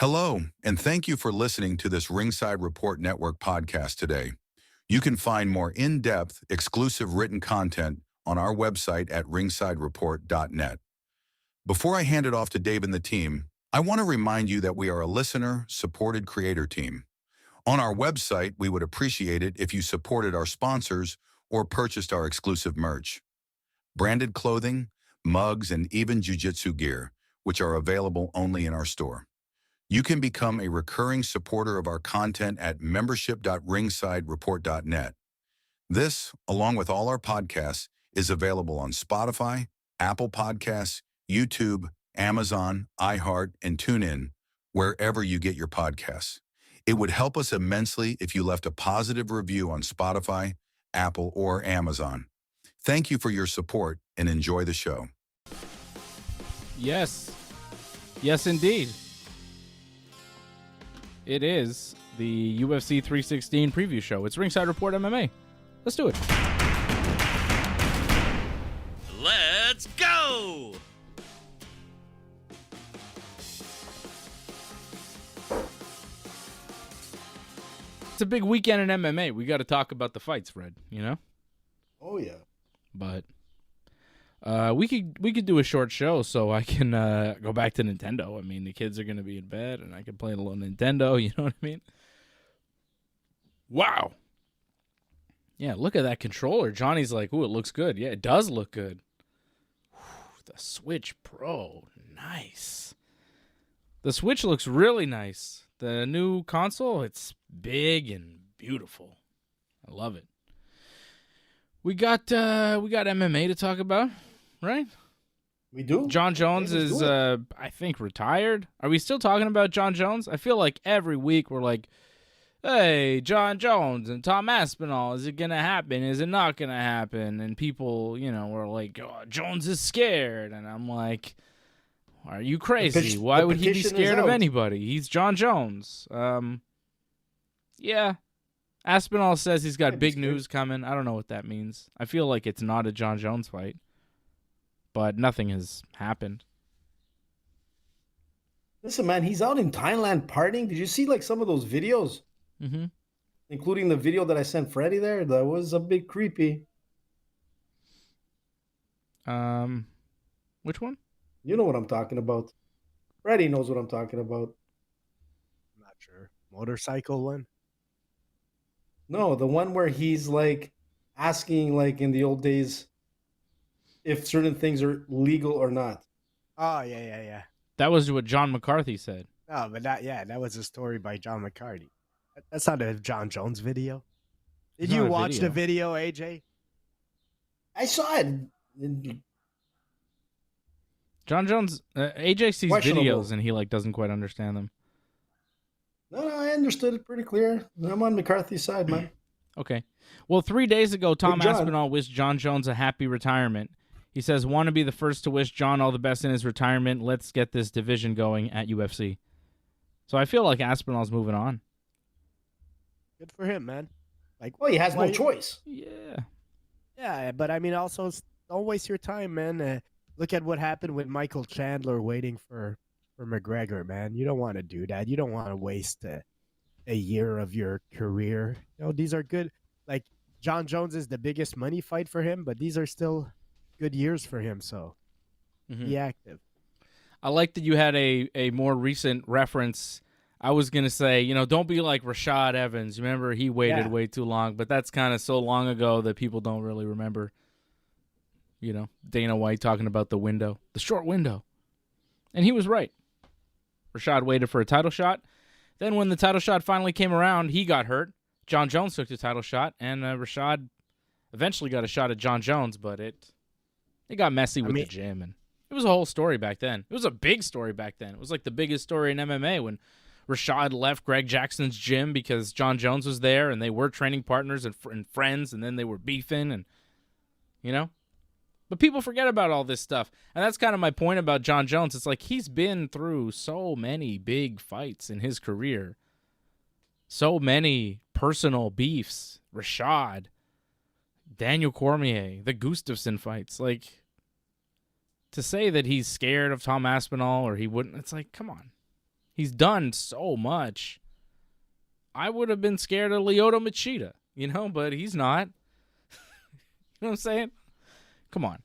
Hello, and thank you for listening to this Ringside Report Network podcast today. You can find more in-depth, exclusive written content on our website at ringsidereport.net. Before I hand it off to Dave and the team, I want to remind you that we are a listener-supported creator team. On our website, we would appreciate it if you supported our sponsors or purchased our exclusive merch. Branded clothing, mugs, and even jiu-jitsu gear, which are available only in our store. You can become a recurring supporter of our content at membership.ringsidereport.net. This, along with all our podcasts, is available on Spotify, Apple Podcasts, YouTube, Amazon, iHeart, and TuneIn, wherever you get your podcasts. It would help us immensely if you left a positive review on Spotify, Apple, or Amazon. Thank you for your support and enjoy the show. Yes. Yes, indeed. It is the UFC 316 preview show. It's Ringside Report MMA. Let's do it. Let's go! It's a big weekend in MMA. We got to talk about the fights, Fred, you know? Oh, yeah. But we could do a short show so I can go back to Nintendo. I mean, the kids are going to be in bed, and I can play a little Nintendo. You know what I mean? Wow. Yeah, look at that controller. Johnny's like, ooh, it looks good. Yeah, it does look good. Whew, the Switch Pro. Nice. The Switch looks really nice. The new console, it's big and beautiful. I love it. We got MMA to talk about, right? We do. Jon Jones is, I think, retired. Are we still talking about Jon Jones? I feel like every week we're like, hey, Jon Jones and Tom Aspinall, is it going to happen? Is it not going to happen? And people, you know, were like, oh, Jones is scared. And I'm like, are you crazy? Why would he be scared of anybody? He's Jon Jones. Yeah. Aspinall says he's got big news coming. I don't know what that means. I feel like it's not a Jon Jones fight. But nothing has happened. Listen, man, he's out in Thailand partying. Did you see like some of those videos? Mm-hmm. Including the video that I sent Freddie there. That was a bit creepy. Which one? You know what I'm talking about. Freddie knows what I'm talking about. I'm not sure. Motorcycle one? No, the one where he's like asking, like in the old days, if certain things are legal or not. Oh, yeah. That was what John McCarthy said. Oh, but that was a story by John McCarthy. That's not a Jon Jones video. Did you watch the video, AJ? I saw it. Jon Jones, AJ sees videos and he like doesn't quite understand them. No, I understood it pretty clear. I'm on McCarthy's side, man. Okay. Well, 3 days ago, Tom Aspinall wished Jon Jones a happy retirement. He says, want to be the first to wish Jon all the best in his retirement. Let's get this division going at UFC. So I feel like Aspinall's moving on. Good for him, man. Like, well, he has no choice. Yeah. Yeah, but I mean, also, don't waste your time, man. Look at what happened with Michael Chandler waiting for McGregor, man. You don't want to do that. You don't want to waste a year of your career. You know, these are good. Like, Jon Jones is the biggest money fight for him, but these are still good years for him, so be active. I like that you had a more recent reference. I was going to say, you know, don't be like Rashad Evans. Remember, he waited way too long, but that's kind of so long ago that people don't really remember. You know, Dana White talking about the window, the short window. And he was right. Rashad waited for a title shot. Then when the title shot finally came around, he got hurt. Jon Jones took the title shot, and Rashad eventually got a shot at Jon Jones, but it got messy with the gym. And it was a whole story back then. It was a big story back then. It was like the biggest story in MMA when Rashad left Greg Jackson's gym because Jon Jones was there, and they were training partners and friends, and then they were beefing, and, you know? But people forget about all this stuff. And that's kind of my point about Jon Jones. It's like he's been through so many big fights in his career. So many personal beefs. Rashad, Daniel Cormier, the Gustafsson fights. Like, to say that he's scared of Tom Aspinall or he wouldn't, it's like, come on. He's done so much. I would have been scared of Lyoto Machida, but he's not. You know what I'm saying? Come on.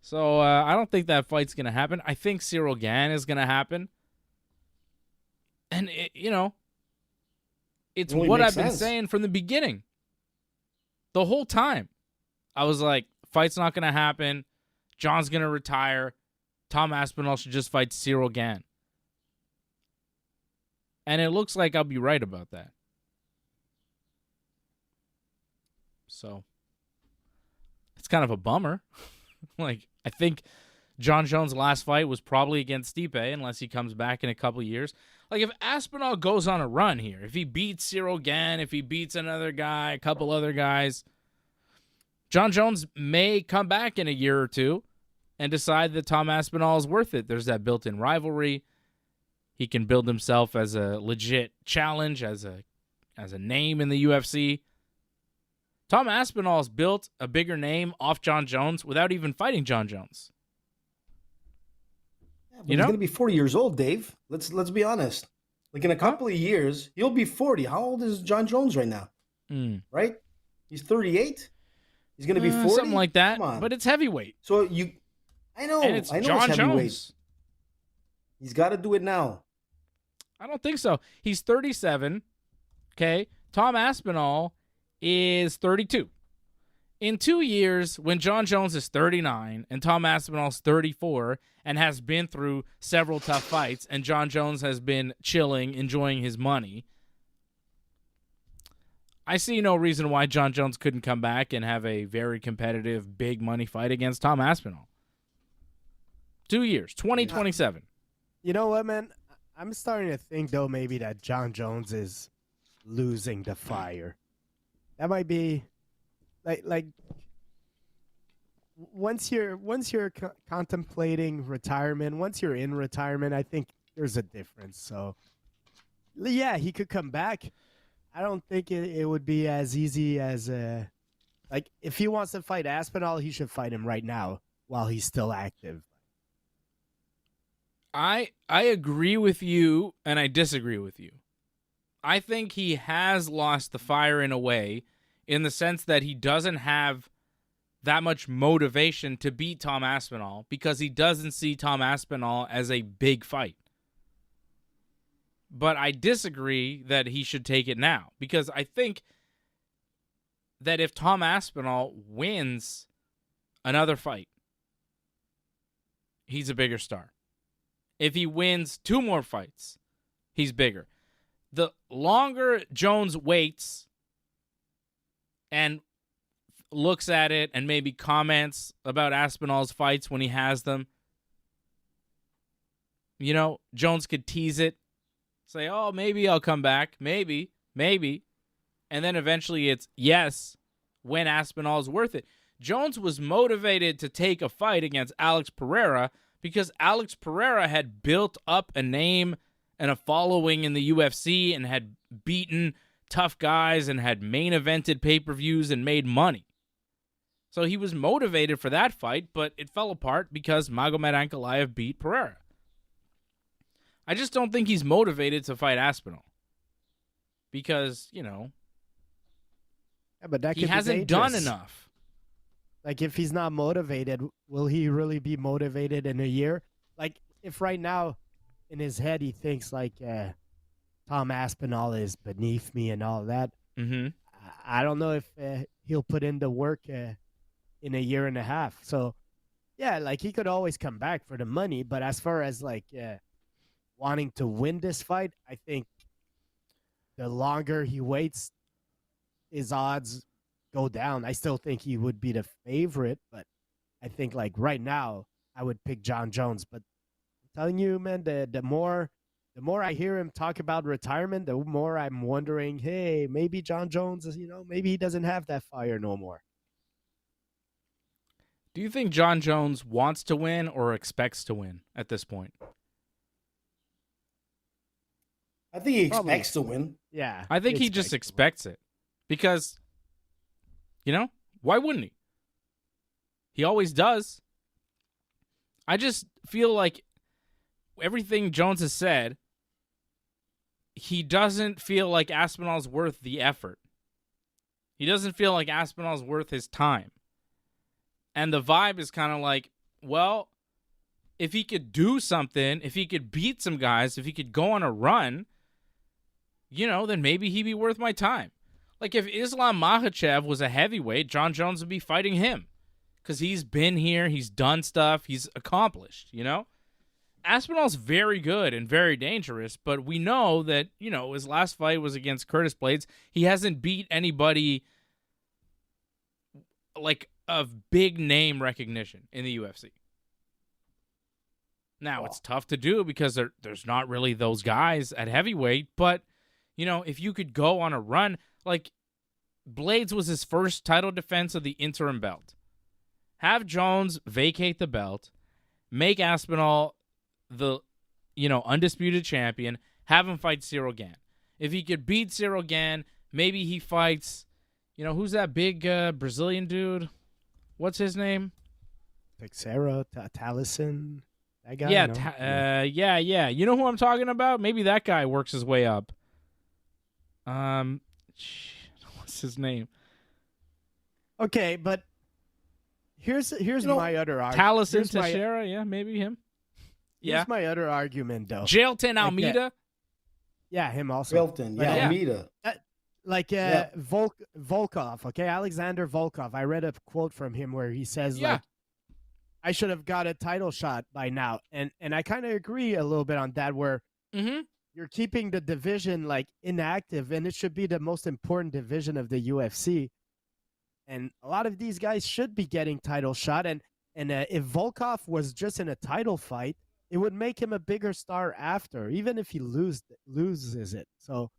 So I don't think that fight's going to happen. I think Cyril Gane is going to happen. And, it's what I've been saying from the beginning. The whole time. I was like, fight's not going to happen. Jon's going to retire. Tom Aspinall should just fight Cyril Gane. And it looks like I'll be right about that. So, it's kind of a bummer. I think Jon Jones' last fight was probably against Stipe, unless he comes back in a couple of years. If Aspinall goes on a run here, if he beats Cyril Gane, if he beats another guy, a couple other guys, Jon Jones may come back in a year or two and decide that Tom Aspinall is worth it. There's that built-in rivalry. He can build himself as a legit challenge, as a name in the UFC. Tom Aspinall's built a bigger name off Jon Jones without even fighting Jon Jones. Yeah, but he's going to be 40 years old, Dave. Let's be honest. In a couple of years, he'll be 40. How old is Jon Jones right now? Right? He's 38. He's going to be 40. Something like that. But it's heavyweight. So I know. And it's I know Jon it's heavyweight. Jones. He's got to do it now. I don't think so. He's 37. Okay. Tom Aspinall is 32. In 2 years, when Jon Jones is 39 and Tom Aspinall's 34 and has been through several tough fights and Jon Jones has been chilling, enjoying his money, I see no reason why Jon Jones couldn't come back and have a very competitive, big money fight against Tom Aspinall. 2 years, 2027. You know what, man? I'm starting to think, though, maybe that Jon Jones is losing the fire. That might be like once you're contemplating retirement, once you're in retirement, I think there's a difference. So, yeah, he could come back. I don't think it would be as easy as if he wants to fight Aspinall, he should fight him right now while he's still active. I agree with you, and I disagree with you. I think he has lost the fire in a way, in the sense that he doesn't have that much motivation to beat Tom Aspinall because he doesn't see Tom Aspinall as a big fight. But I disagree that he should take it now, because I think that if Tom Aspinall wins another fight, he's a bigger star. If he wins 2 more fights, he's bigger. The longer Jones waits and looks at it and maybe comments about Aspinall's fights when he has them, Jones could tease it, say, oh, maybe I'll come back, maybe, and then eventually it's yes when Aspinall's worth it. Jones was motivated to take a fight against Alex Pereira because Alex Pereira had built up a name and a following in the UFC and had beaten tough guys and had main evented pay-per-views and made money. So he was motivated for that fight, but it fell apart because Magomed Ankalaev beat Pereira. I just don't think he's motivated to fight Aspinall because, yeah, but that he hasn't done enough. If he's not motivated, will he really be motivated in a year? If right now in his head he thinks Tom Aspinall is beneath me and all that, I don't know if he'll put in the work in a year and a half. So, yeah, he could always come back for the money, but as far as wanting to win this fight, I think the longer he waits, his odds go down. I still think he would be the favorite, but I think right now I would pick Jon Jones. But I'm telling you, man, the more I hear him talk about retirement, the more I'm wondering, hey, maybe Jon Jones is, maybe he doesn't have that fire no more. Do you think Jon Jones wants to win or expects to win at this point? I think he expects to win. Yeah. I think he just expects it because, why wouldn't he? He always does. I just feel like everything Jones has said he doesn't feel like Aspinall's worth the effort. He doesn't feel like Aspinall's worth his time. And the vibe is kind of like, well, if he could do something, if he could beat some guys, if he could go on a run, then maybe he'd be worth my time. Like if Islam Makhachev was a heavyweight, Jon Jones would be fighting him because he's been here, he's done stuff, he's accomplished, Aspinall's very good and very dangerous, but we know that, his last fight was against Curtis Blades. He hasn't beat anybody like of big name recognition in the UFC. Now, it's tough to do because there's not really those guys at heavyweight, but, if you could go on a run, like Blades was his first title defense of the interim belt. Have Jones vacate the belt, make Aspinall the, undisputed champion, have him fight Cyril Gane. If he could beat Cyril Gane, maybe he fights, who's that big Brazilian dude? What's his name? Teixeira, Talison. That guy? Yeah, yeah. You know who I'm talking about? Maybe that guy works his way up. What's his name? Okay, but here's my other argument. Talison Teixeira, yeah, maybe him. Here's my other argument, though. Jailton Almeida? Yeah, him also. Jailton, Almeida. Volkov, okay? Alexander Volkov. I read a quote from him where he says, I should have got a title shot by now. And I kind of agree a little bit on that, where you're keeping the division inactive, and it should be the most important division of the UFC. And a lot of these guys should be getting title shot. And if Volkov was just in a title fight, it would make him a bigger star after, even if he loses it. So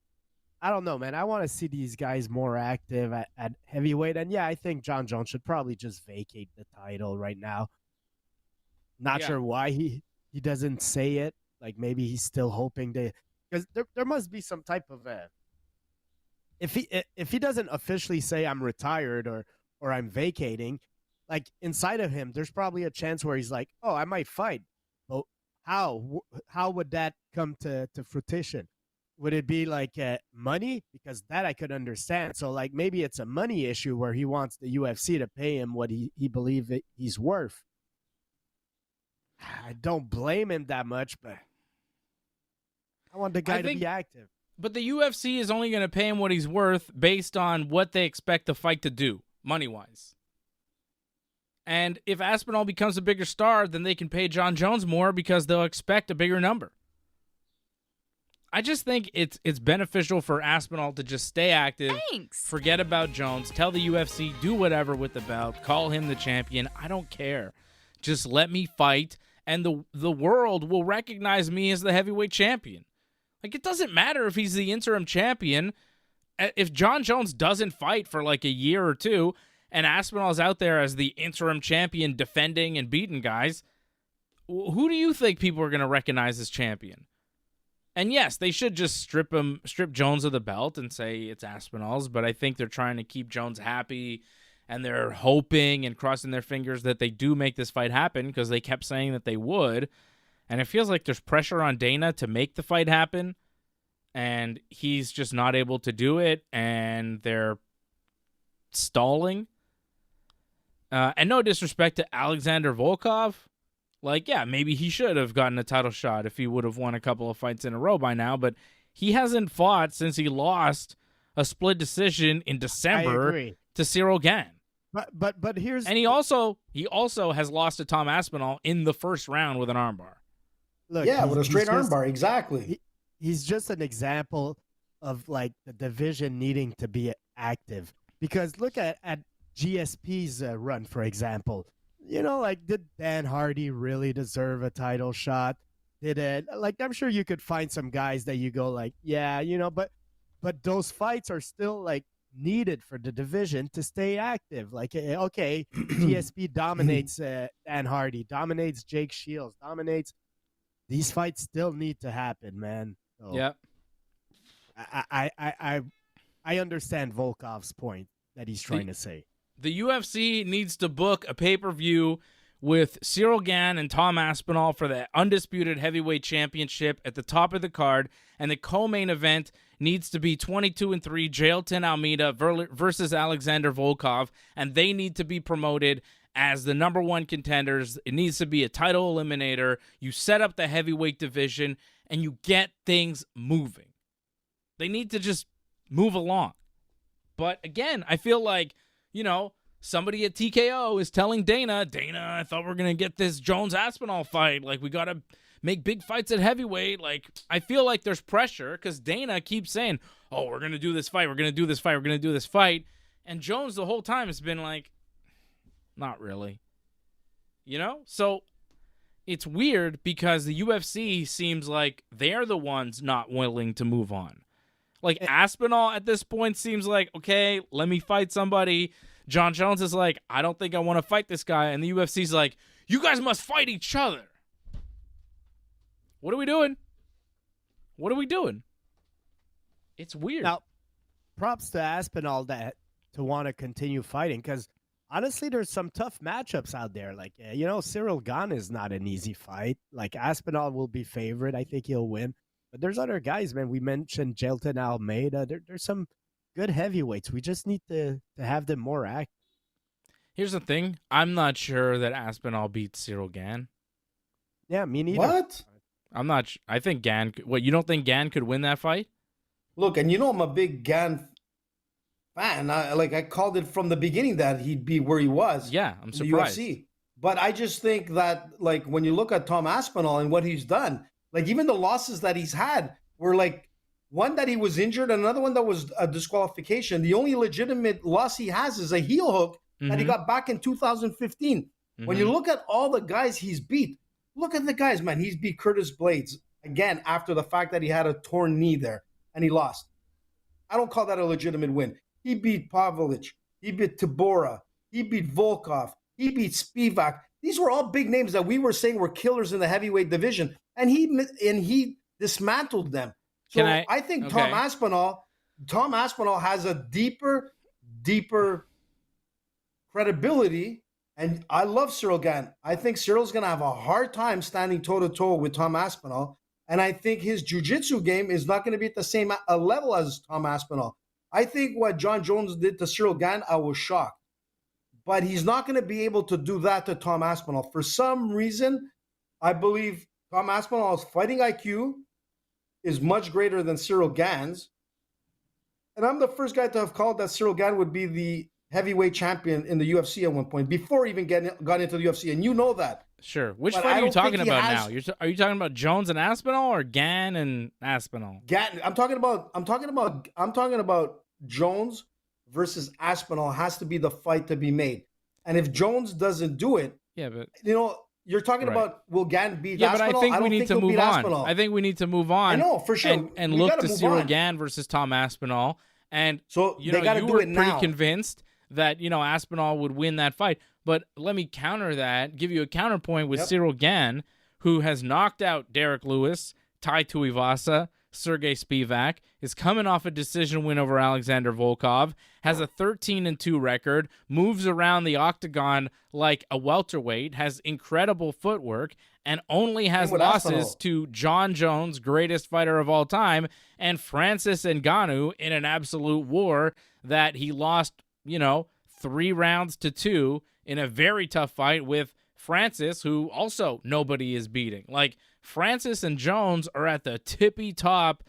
I don't know, man. I want to see these guys more active at heavyweight. And I think Jon Jones should probably just vacate the title right now. Not sure why he doesn't say it. Like maybe he's still hoping to, because there must be some type of if he doesn't officially say I'm retired or I'm vacating, like inside of him, there's probably a chance where he's like, oh, I might fight. But how would that come to fruition? Would it be like money? Because that I could understand. So like maybe it's a money issue where he wants the UFC to pay him what he believes he's worth. I don't blame him that much, but I want the guy to be active. But the UFC is only going to pay him what he's worth based on what they expect the fight to do, money-wise. And if Aspinall becomes a bigger star, then they can pay Jon Jones more because they'll expect a bigger number. I just think it's beneficial for Aspinall to just stay active, forget about Jones, tell the UFC, do whatever with the belt, call him the champion. I don't care. Just let me fight, and the world will recognize me as the heavyweight champion. Like, it doesn't matter if he's the interim champion. If Jon Jones doesn't fight for like a year or two, and Aspinall's out there as the interim champion defending and beating guys, who do you think people are going to recognize as champion? And yes, they should just strip Jones of the belt and say it's Aspinall's, but I think they're trying to keep Jones happy, and they're hoping and crossing their fingers that they do make this fight happen because they kept saying that they would. And it feels like there's pressure on Dana to make the fight happen, and he's just not able to do it, and they're stalling. And no disrespect to Alexander Volkov. Like, yeah, maybe he should have gotten a title shot if he would have won a couple of fights in a row by now, but he hasn't fought since he lost a split decision in December to Cyril Gane. But here's, and he also has lost to Tom Aspinall in the first round with an armbar. Look, with a straight armbar, exactly. He's just an example of like the division needing to be active, because look at GSP's run, for example. You know, like, did Dan Hardy really deserve a title shot? Did it? Like, I'm sure you could find some guys that you go like, yeah, you know, but those fights are still like needed for the division to stay active. Like, okay, GSP dominates Dan Hardy, dominates Jake Shields, dominates. These fights still need to happen, man. So yeah. I understand Volkov's point that he's trying to say. The UFC needs to book a pay-per-view with Cyril Gane and Tom Aspinall for the undisputed heavyweight championship at the top of the card, and the co-main event needs to be 22-3 Jailton Almeida versus Alexander Volkov, and they need to be promoted as the number one contenders. It needs to be a title eliminator. You set up the heavyweight division, and you get things moving. They need to just move along. But again, I feel like, somebody at TKO is telling Dana, I thought we were going to get this Jones-Aspinall fight. Like, we got to make big fights at heavyweight. Like, I feel like there's pressure because Dana keeps saying, oh, we're going to do this fight. We're going to do this fight. We're going to do this fight. And Jones the whole time has been like, not really. So it's weird because the UFC seems like they're the ones not willing to move on. Like, Aspinall at this point seems like, okay, let me fight somebody. Jon Jones is like, I don't think I want to fight this guy. And the UFC's like, you guys must fight each other. What are we doing? It's weird. Now, props to Aspinall to want to continue fighting because, honestly, there's some tough matchups out there. Like, Cyril Gane is not an easy fight. Like, Aspinall will be favorite. I think he'll win. But there's other guys, man. We mentioned Jailton Almeida. There's some good heavyweights. We just need to have them more active. Here's the thing. I'm not sure that Aspinall beats Cyril Gane. Yeah, me neither. What? I'm not. I think Gane. What, you don't think Gane could win that fight? Look, and I'm a big Gane fan. I called it from the beginning that he'd be where he was. Yeah, I'm surprised. In the UFC. But I just think that, like, when you look at Tom Aspinall and what he's done, like, even the losses that he's had were like one that he was injured and another one that was a disqualification. The only legitimate loss he has is a heel hook that he got back in 2015. When you look at all the guys he's beat, look at the guys, man. He's beat Curtis Blades, again, after the fact that he had a torn knee there, and he lost. I don't call that a legitimate win. He beat Pavlich. He beat Tabora. He beat Volkov. He beat Spivak. These were all big names that we were saying were killers in the heavyweight division, and he dismantled them. So I think okay. Tom Aspinall has a deeper credibility, and I love Cyril Gane. I think Cyril's going to have a hard time standing toe-to-toe with Tom Aspinall, and I think his jiu-jitsu game is not going to be at the same level as Tom Aspinall. I think what Jon Jones did to Cyril Gane, I was shocked. But he's not going to be able to do that to Tom Aspinall. For some reason, I believe Tom Aspinall's fighting IQ is much greater than Cyril Gane's. And I'm the first guy to have called that Cyril Gane would be the heavyweight champion in the UFC at one point, before even got into the UFC. And you know that. Sure. Which fight are you talking about now? Are you talking about Jones and Aspinall or Gane and Aspinall? Gane. I'm talking about Jones versus Aspinall has to be the fight to be made. And if Jones doesn't do it, yeah, but you're talking about will Gane beat Aspinall? Aspinall? But I think we need to move on. I think we need to move on. I know, for sure. And look to Cyril Gane versus Tom Aspinall. And so you were pretty convinced that Aspinall would win that fight. But let me counter that, give you a counterpoint with Cyril Gane, who has knocked out Derek Lewis, Tai Tuivasa, Sergey Spivak, is coming off a decision win over Alexander Volkov, has a 13-2 record, moves around the octagon like a welterweight, has incredible footwork, and only has losses to Jon Jones, greatest fighter of all time, and Francis Ngannou in an absolute war that he lost, 3 rounds to 2 in a very tough fight with Francis, who also nobody is beating. Like, Francis and Jones are at the tippy top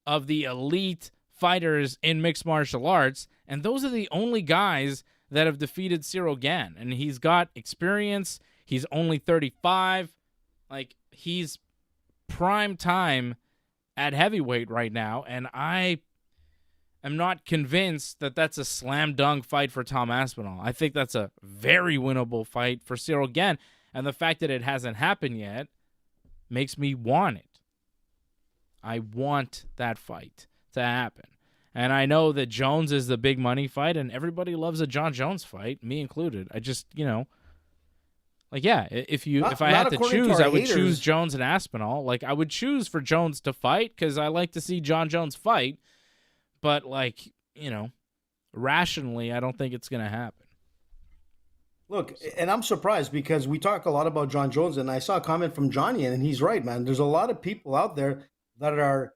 of the elite fighters in mixed martial arts, and those are the only guys that have defeated Cyril Gane. And he's got experience. He's only 35. Like, he's prime time at heavyweight right now, and I am not convinced that that's a slam dunk fight for Tom Aspinall. I think that's a very winnable fight for Cyril Gane, and the fact that it hasn't happened yet makes me want it. I want that fight to happen. And I know that Jones is the big money fight, and everybody loves a Jon Jones fight, me included. I just, if I had to choose, I would choose Jones and Aspinall. Like, I would choose for Jones to fight because I like to see Jon Jones fight. But, rationally, I don't think it's going to happen. Look, and I'm surprised because we talk a lot about Jon Jones, and I saw a comment from Johnny, and he's right, man. There's a lot of people out there that are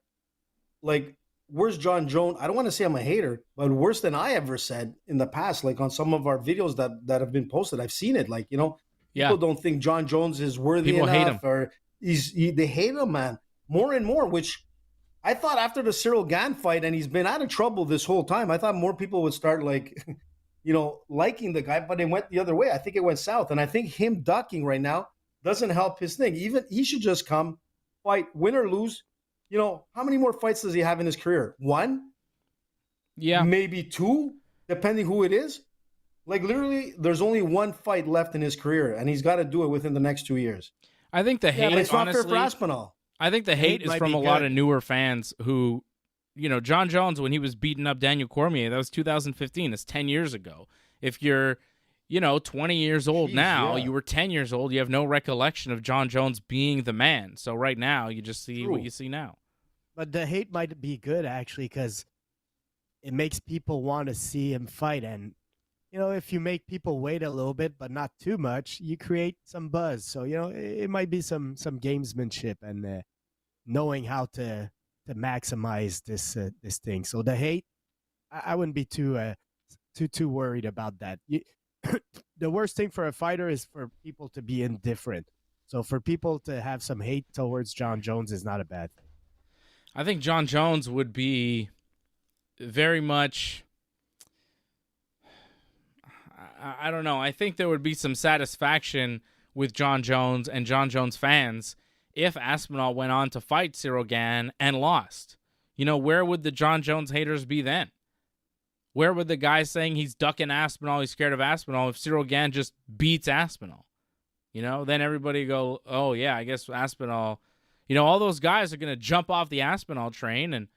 like, where's Jon Jones? I don't want to say I'm a hater, but worse than I ever said in the past, like on some of our videos that have been posted. I've seen it. Like, people don't think Jon Jones is worthy People hate enough, him. or they hate him, man, more and more, which I thought after the Cyril Gane fight, and he's been out of trouble this whole time, I thought more people would start like, liking the guy, but it went the other way. I think it went south. And I think him ducking right now doesn't help his thing. Even he should just come, fight, win or lose. How many more fights does he have in his career? 1? Yeah. Maybe 2, depending who it is. Like, literally, there's only 1 fight left in his career, and he's got to do it within the next 2 years. I think the hate, but it's not honestly, fair for Aspinall. I think the hate is might from be a lot good. of newer fans who, Jon Jones, when he was beating up Daniel Cormier, that was 2015. That's 10 years ago. If you're, 20 years old now, yeah. you were 10 years old, you have no recollection of Jon Jones being the man. So right now, you just see what you see now. But the hate might be good, actually, because it makes people want to see him fight. And, if you make people wait a little bit, but not too much, you create some buzz. So, it might be some gamesmanship and knowing how to maximize this thing. So the hate, I wouldn't be too worried about that. The worst thing for a fighter is for people to be indifferent. So for people to have some hate towards Jon Jones is not a bad thing. I think Jon Jones would be very much, I don't know. I think there would be some satisfaction with Jon Jones and Jon Jones fans if Aspinall went on to fight Cyril Gane and lost. Where would the Jon Jones haters be then? Where would the guys saying he's ducking Aspinall, he's scared of Aspinall, if Cyril Gane just beats Aspinall? Then everybody go, oh, yeah, I guess Aspinall, all those guys are going to jump off the Aspinall train and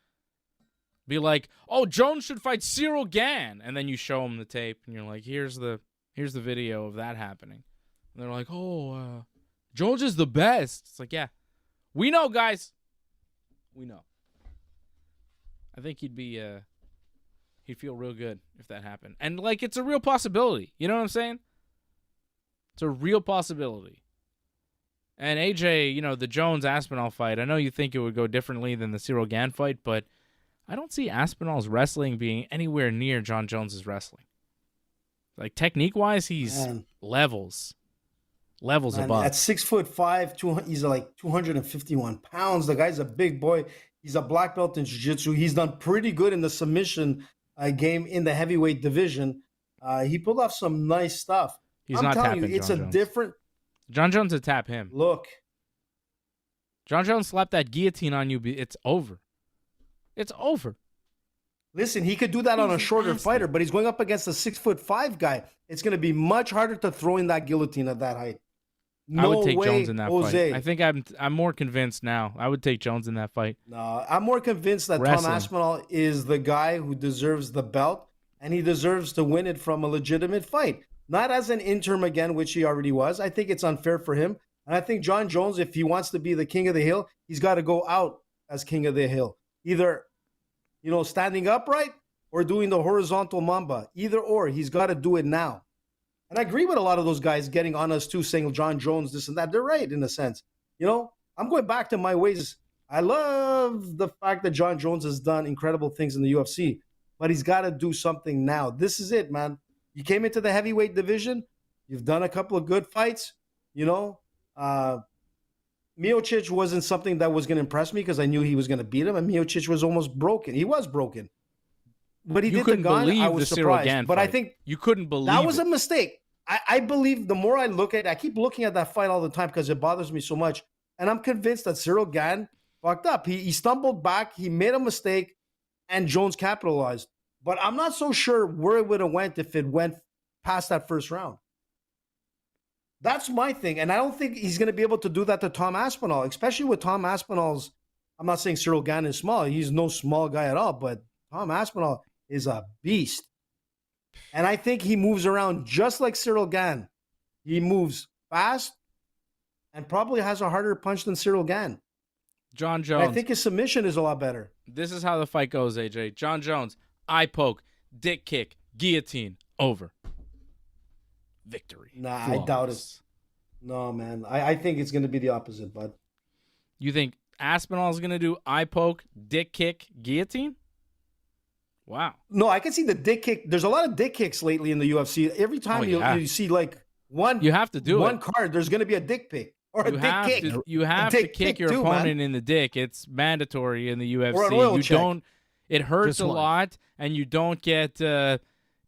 be like, oh, Jones should fight Cyril Gane. And then you show them the tape, and you're like, here's the video of that happening. And they're like, oh, Jones is the best. It's like, yeah, we know, guys. We know. I think he'd feel real good if that happened. And, it's a real possibility. You know what I'm saying? It's a real possibility. And AJ, the Jones-Aspinall fight, I know you think it would go differently than the Cyril Gane fight, but I don't see Aspinall's wrestling being anywhere near Jon Jones's wrestling. Like, technique-wise, he's levels above. At 6'5", he's like 251 pounds. The guy's a big boy. He's a black belt in jiu-jitsu. He's done pretty good in the submission game in the heavyweight division. He pulled off some nice stuff. I'm not telling you, tapping it's Jon a Jones. different. Jon Jones would tap him. Look, Jon Jones slapped that guillotine on you. It's over. It's over. listen, he could do that on a shorter fighter, but he's going up against a 6'5" guy. It's going to be much harder to throw in that guillotine at that height. I would take way, Jones in that Jose. fight. I think I'm more convinced now. I would take Jones in that fight. No, I'm more convinced that Wrestling. Tom Aspinall is the guy who deserves the belt, and he deserves to win it from a legitimate fight. Not as an interim again, which he already was. I think it's unfair for him. And I think Jon Jones, if he wants to be the king of the hill, he's got to go out as king of the hill. Either, standing upright or doing the horizontal mamba. Either or, he's got to do it now. And I agree with a lot of those guys getting on us too, saying Jon Jones, this and that. They're right in a sense. I'm going back to my ways. I love the fact that Jon Jones has done incredible things in the UFC, but he's got to do something now. This is it, man. You came into the heavyweight division. You've done a couple of good fights. Miocic wasn't something that was going to impress me because I knew he was going to beat him, and Miocic was almost broken. He was broken. But he You did the couldn't gun. believe I was the Cyril surprised. Gane But fight. I think You couldn't believe that was it. a mistake. I believe the more I look at it, I keep looking at that fight all the time because it bothers me so much. And I'm convinced that Cyril Gane fucked up. He stumbled back. He made a mistake, and Jones capitalized. But I'm not so sure where it would have went if it went past that first round. That's my thing. And I don't think he's going to be able to do that to Tom Aspinall, especially with Tom Aspinall's. I'm not saying Cyril Gane is small. He's no small guy at all. But Tom Aspinall is a beast. And I think he moves around just like Cyril Gane. He moves fast and probably has a harder punch than Cyril Gane. Jon And Jones. I think his submission is a lot better. This is how the fight goes, AJ. Jon Jones, eye poke, dick kick, guillotine, over. victory. Nah, I doubt it. Flawless. No, man. I think it's going to be the opposite, bud. You think Aspinall is going to do eye poke, dick kick, guillotine? Wow. No, I can see the dick kick. There's a lot of dick kicks lately in the UFC. Every time you see like one, you have to do one card, there's going to be a dick pick or a dick kick. You have to kick your opponent in the dick. It's mandatory in the UFC. Or an oil you check. don't. It hurts Just a once. lot, and you don't get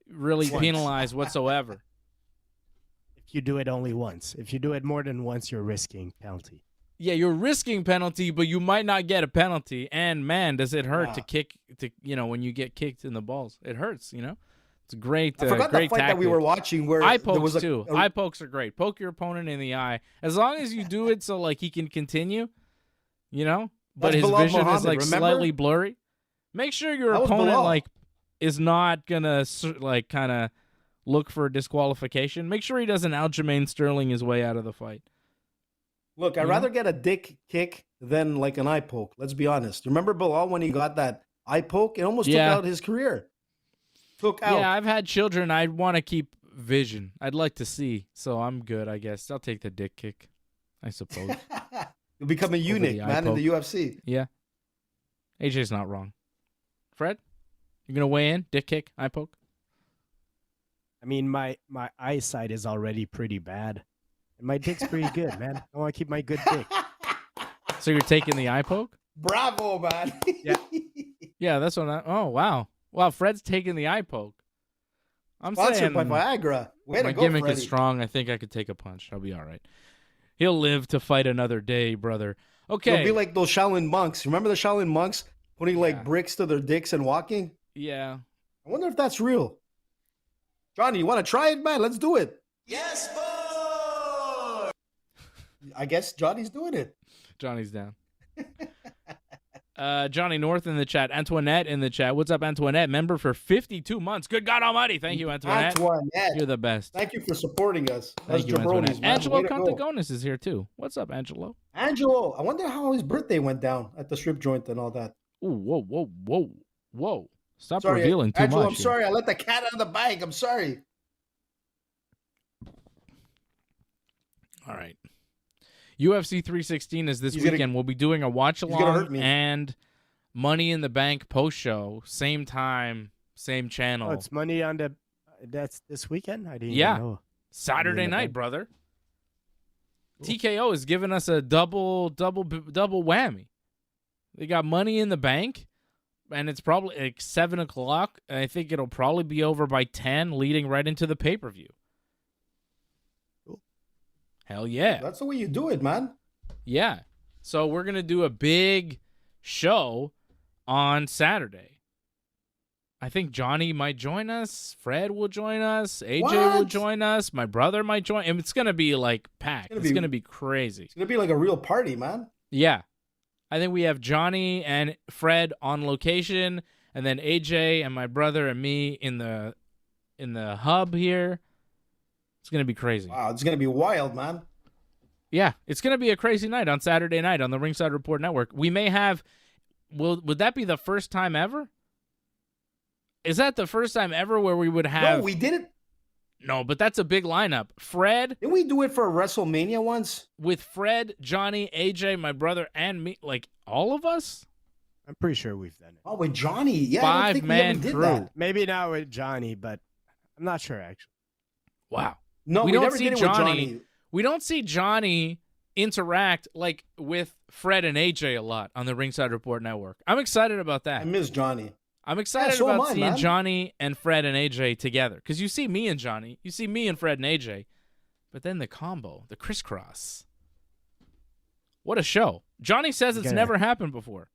really penalized whatsoever. If you do it only once. If you do it more than once, you're risking penalty. Yeah, you're risking penalty, but you might not get a penalty. And man, does it hurt to kick? When you get kicked in the balls, it hurts. It's a great. I forgot great the fight tactic. that we were watching where eye there pokes was too. Eye pokes are great. Poke your opponent in the eye, as long as you do it so like he can continue. But That's his Bilal vision is Muhammad, like remember? slightly blurry. Make sure your That was opponent Bilal. like is not gonna like kind of look for a disqualification. Make sure he doesn't Aljamain Sterling his way out of the fight. Look, I'd rather get a dick kick than like an eye poke. Let's be honest. Remember Bilal when he got that eye poke? It almost took out his career. Yeah, I've had children. I'd want to keep vision. I'd like to see. So I'm good, I guess. I'll take the dick kick, I suppose. You'll become a eunuch, man, in the UFC. Yeah. AJ's not wrong. Fred, you going to weigh in? Dick kick, eye poke? I mean, my eyesight is already pretty bad. And my dick's pretty good, man. I want to keep my good dick. So you're taking the eye poke? Bravo, man. Yeah. Yeah, that's what oh, wow. Wow, Fred's taking the eye poke. I'm Sponsored saying by Viagra. Way my to go, gimmick Freddie. is strong. I think I could take a punch. I'll be all right. He'll live to fight another day, brother. Okay. It'll be like those Shaolin monks. Remember the Shaolin monks putting like bricks to their dicks and walking? Yeah. I wonder if that's real. Johnny, you want to try it, man? Let's do it. Yes, boy! I guess Johnny's doing it. Johnny's down. Johnny North in the chat. Antoinette in the chat. What's up, Antoinette? Member for 52 months. Good God Almighty. Thank you, Antoinette. You're the best. Thank you for supporting us. Thank you, jabronis, Antoinette. man. Angelo Way to go. Contagonis is here, too. What's up, Angelo? Angelo, I wonder how his birthday went down at the strip joint and all that. Ooh, whoa, whoa, whoa, whoa. Stop Sorry, revealing too Angelo, much. I'm here. sorry. I let the cat out of the bag. I'm sorry. All right. UFC 316 is this weekend. We'll be doing a watch along and Money in the Bank post show, same time, same channel. Oh, it's money on the. That's this weekend. I didn't even know. Saturday night, brother. Cool. TKO is giving us a double whammy. They got Money in the Bank, and it's probably like 7:00. I think it'll probably be over by 10, leading right into the pay-per-view. Cool. Hell yeah. That's the way you do it, man. Yeah. So we're going to do a big show on Saturday. I think Johnny might join us. Fred will join us. AJ will join us. My brother might join. And it's going to be like packed. It's going to be crazy. It's going to be like a real party, man. Yeah. I think we have Johnny and Fred on location, and then AJ and my brother and me in the hub here. It's going to be crazy. Wow, it's going to be wild, man. Yeah, it's going to be a crazy night on Saturday night on the Ringside Report Network. We may have would that be the first time ever? Is that the first time ever where we would have No, we did it. No, but that's a big lineup. Fred. Didn't we do it for WrestleMania once? With Fred, Johnny, AJ, my brother, and me, like all of us? I'm pretty sure we've done it. Oh, with Johnny. Yeah, I don't think we Five-man ever did crew. that. Maybe not with Johnny, but I'm not sure actually. Wow. No, we don't never see did it with Johnny. We don't see Johnny interact like with Fred and AJ a lot on the Ringside Report Network. I'm excited about that. I miss Johnny. I'm excited so am about I, seeing man. Johnny and Fred and AJ together. Because you see me and Johnny. You see me and Fred and AJ. But then the combo, the crisscross. What a show. Johnny says it's never happened before.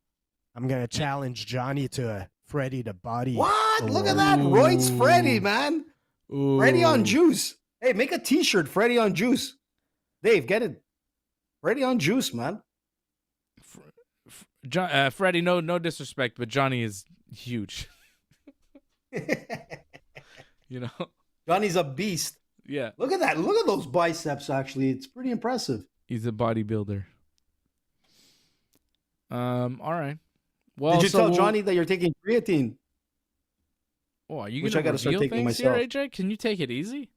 I'm going to challenge Johnny to a Freddy to body. What? Look at that. Roy's Freddy, man. Ooh. Freddy on juice. Hey, make a t-shirt, Freddy on juice. Dave, get it. Freddy on juice, man. Freddie, no disrespect, but Johnny is huge. You know? Johnny's a beast. Yeah. Look at that. Look at those biceps, actually. It's pretty impressive. He's a bodybuilder. All right. Well, Did you tell Johnny that you're taking creatine? Oh, are you Which going I to gotta start reveal taking things myself. here, AJ? Can you take it easy?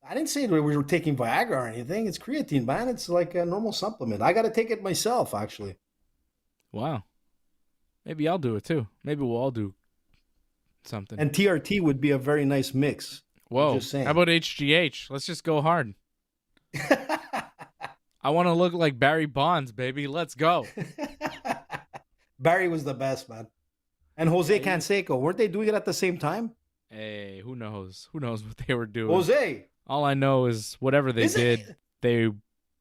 I didn't say that we were taking Viagra or anything. It's creatine, man. It's like a normal supplement. I got to take it myself, actually. Wow. Maybe I'll do it too. Maybe we'll all do something. And TRT would be a very nice mix. Whoa. Just saying. How about HGH? Let's just go hard. I want to look like Barry Bonds, baby. Let's go. Barry was the best, man. And Jose Canseco. Weren't they doing it at the same time? Hey, who knows? Who knows what they were doing? Jose. All I know is whatever they did, they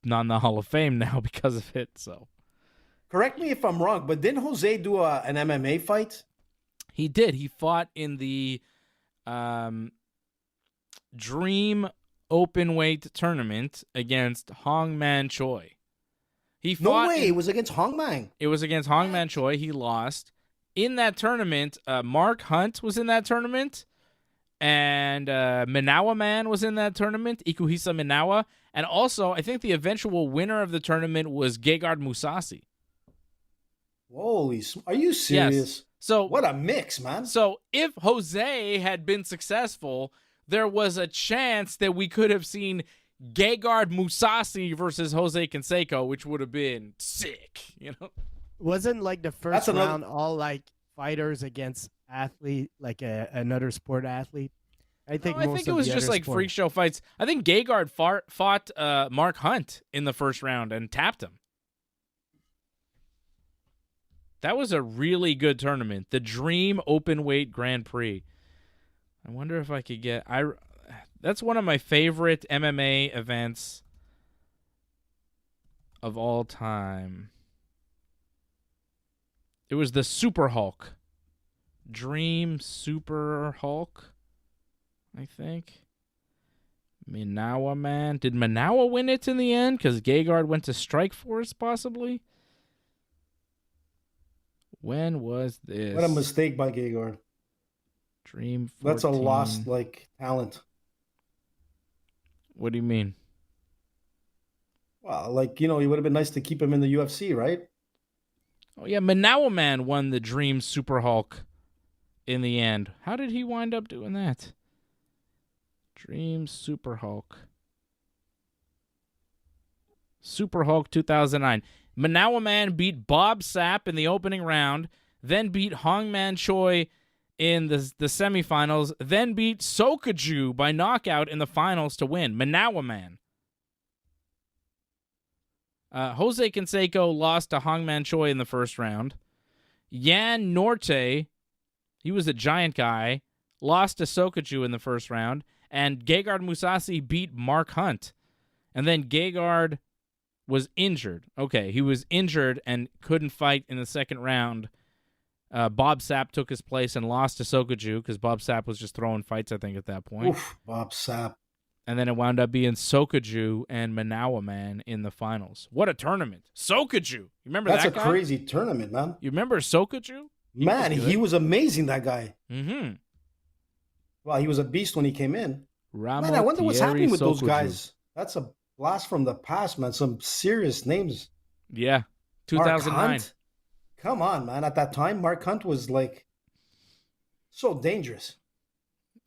not in the Hall of Fame now because of it. So, correct me if I'm wrong, but didn't Jose do an MMA fight? He did. He fought in the Dream Openweight tournament against Hong Man Choi. No way. It was against Hong Man. It was against Hong Man Choi. He lost. In that tournament, Mark Hunt was in that tournament. And Manawa Man was in that tournament, Ikuhisa Manawa. And also, I think the eventual winner of the tournament was Gegard Mousasi. Holy, are you serious? Yes. So what a mix, man. So if Jose had been successful, there was a chance that we could have seen Gegard Mousasi versus Jose Canseco, which would have been sick, you know? Wasn't like the first round all like fighters against athlete, like another sport athlete? I think it was just like freak show fights. I think Gegard fought Mark Hunt in the first round and tapped him. That was a really good tournament. The Dream Openweight Grand Prix. I wonder if I could get... That's one of my favorite MMA events of all time. It was the Super Hulk. Dream Super Hulk, I think. Manawa Man. Did Manawa win it in the end? Because Gegard went to Strikeforce, possibly? When was this? What a mistake by Gegard. Dream 14. That's a lost, talent. What do you mean? Well, it would have been nice to keep him in the UFC, right? Oh, yeah, Manawa Man won the Dream Super Hulk in the end. How did he wind up doing that? Dream Super Hulk. Super Hulk 2009. Manawa Man beat Bob Sapp in the opening round, then beat Hong Man Choi in the semifinals, then beat Sokaju by knockout in the finals to win. Manawa Man. Jose Canseco lost to Hong Man Choi in the first round. Yan Norte, he was a giant guy, lost to Sokaju in the first round. And Gegard Mousasi beat Mark Hunt. And then Gegard was injured. Okay, he was injured and couldn't fight in the second round. Bob Sapp took his place and lost to Sokaju because Bob Sapp was just throwing fights, I think, at that point. Oof, Bob Sapp. And then it wound up being Sokaju and Manawa Man in the finals. What a tournament. Sokaju. You remember that guy? That's a crazy tournament, man. You remember Sokaju? He was amazing, that guy. Mm-hmm. Well, he was a beast when he came in. Man, I wonder what's happening with those guys. That's a blast from the past, man. Some serious names. Yeah, 2009. Mark Hunt? Come on, man. At that time, Mark Hunt was so dangerous.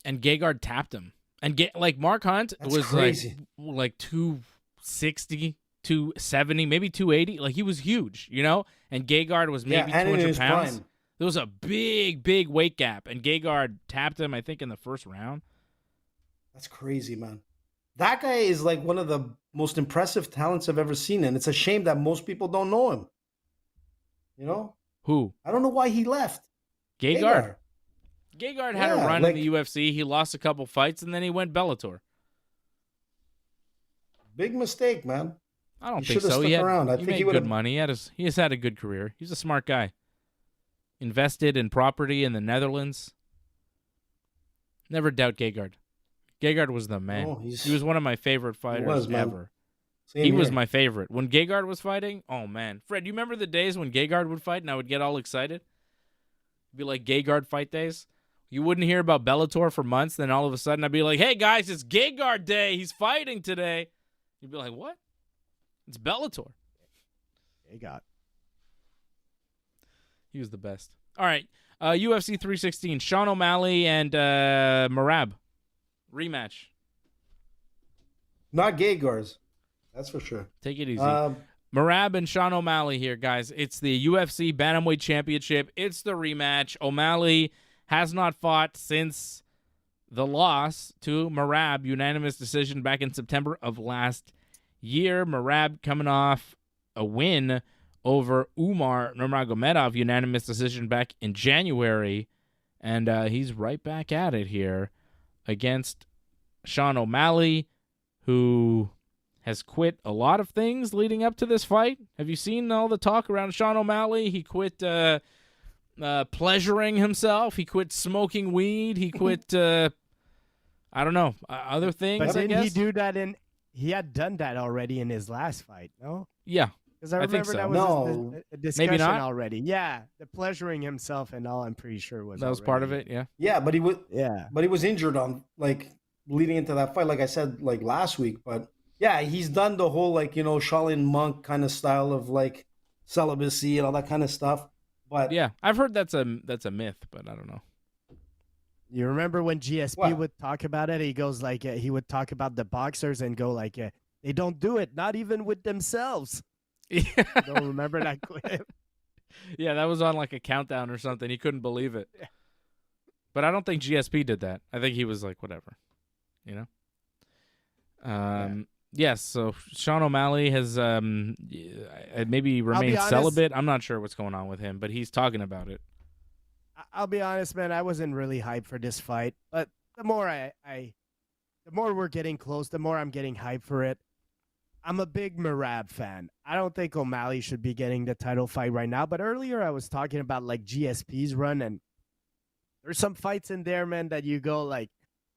And Gegard tapped him. And Mark Hunt was crazy. like 260, 270, maybe 280. He was huge, you know? And Gegard was maybe 200 pounds. Prime. There was a big, big weight gap. And Gegard tapped him, I think, in the first round. That's crazy, man. That guy is one of the most impressive talents I've ever seen. And it's a shame that most people don't know him. You know? Who? I don't know why he left. Gegard had a run in the UFC. He lost a couple fights, and then he went Bellator. Big mistake, man. I don't think so. He made good money. He has had a good career. He's a smart guy. Invested in property in the Netherlands. Never doubt Gegard. Gegard was the man. Oh, he was one of my favorite fighters ever. He was my favorite. When Gegard was fighting, oh, man. Fred, you remember the days when Gegard would fight and I would get all excited? It'd be like Gegard fight days. You wouldn't hear about Bellator for months, then all of a sudden I'd be like, hey, guys, it's Gegard Day. He's fighting today. You'd be like, what? It's Bellator. Gegard. He was the best. All right, UFC 316, Sean O'Malley and Merab. Rematch. Not Gegars. That's for sure. Take it easy. Merab and Sean O'Malley here, guys. It's the UFC Bantamweight Championship. It's the rematch. O'Malley has not fought since the loss to Merab, unanimous decision back in September of last year. Merab coming off a win over Umar Nurmagomedov, unanimous decision back in January. And he's right back at it here against Sean O'Malley, who has quit a lot of things leading up to this fight. Have you seen all the talk around Sean O'Malley? He quit pleasuring himself. He quit smoking weed. He quit, I don't know, other things, But I didn't he guess. do that he had done that already in his last fight, no? Yeah. Because I think remember so. that was No. a discussion Maybe not? already. Yeah, the pleasuring himself and all, I'm pretty sure That was part of already- it, yeah. Yeah, but he was injured on leading into that fight, like I said, last week. But yeah, he's done the whole Shaolin monk kind of style of celibacy and all that kind of stuff. But Yeah, I've heard that's a myth, but I don't know. You remember when GSP What? would talk about it? He goes he would talk about the boxers and go they don't do it, not even with themselves. Yeah. You don't remember that clip? Yeah, that was on a countdown or something. He couldn't believe it. But I don't think GSP did that. I think he was whatever, Yes, so Sean O'Malley has maybe remained honest. celibate. I'm not sure what's going on with him, but he's talking about it. I'll be honest, man. I wasn't really hyped for this fight, but the more the more we're getting close, the more I'm getting hyped for it. I'm a big Merab fan. I don't think O'Malley should be getting the title fight right now. But earlier I was talking about GSP's run, and there's some fights in there, man, that you go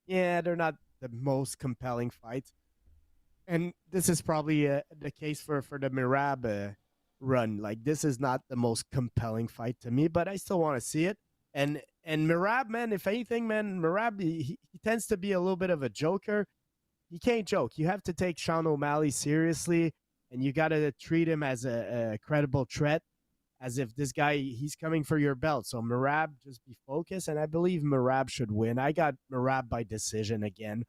yeah, they're not the most compelling fights. And this is probably the case for the Merab run. This is not the most compelling fight to me, but I still want to see it. And Merab, man, if anything, man, Merab, he tends to be a little bit of a joker. He can't joke. You have to take Sean O'Malley seriously, and you got to treat him as a credible threat, as if this guy, he's coming for your belt. So Merab, just be focused, and I believe Merab should win. I got Merab by decision again,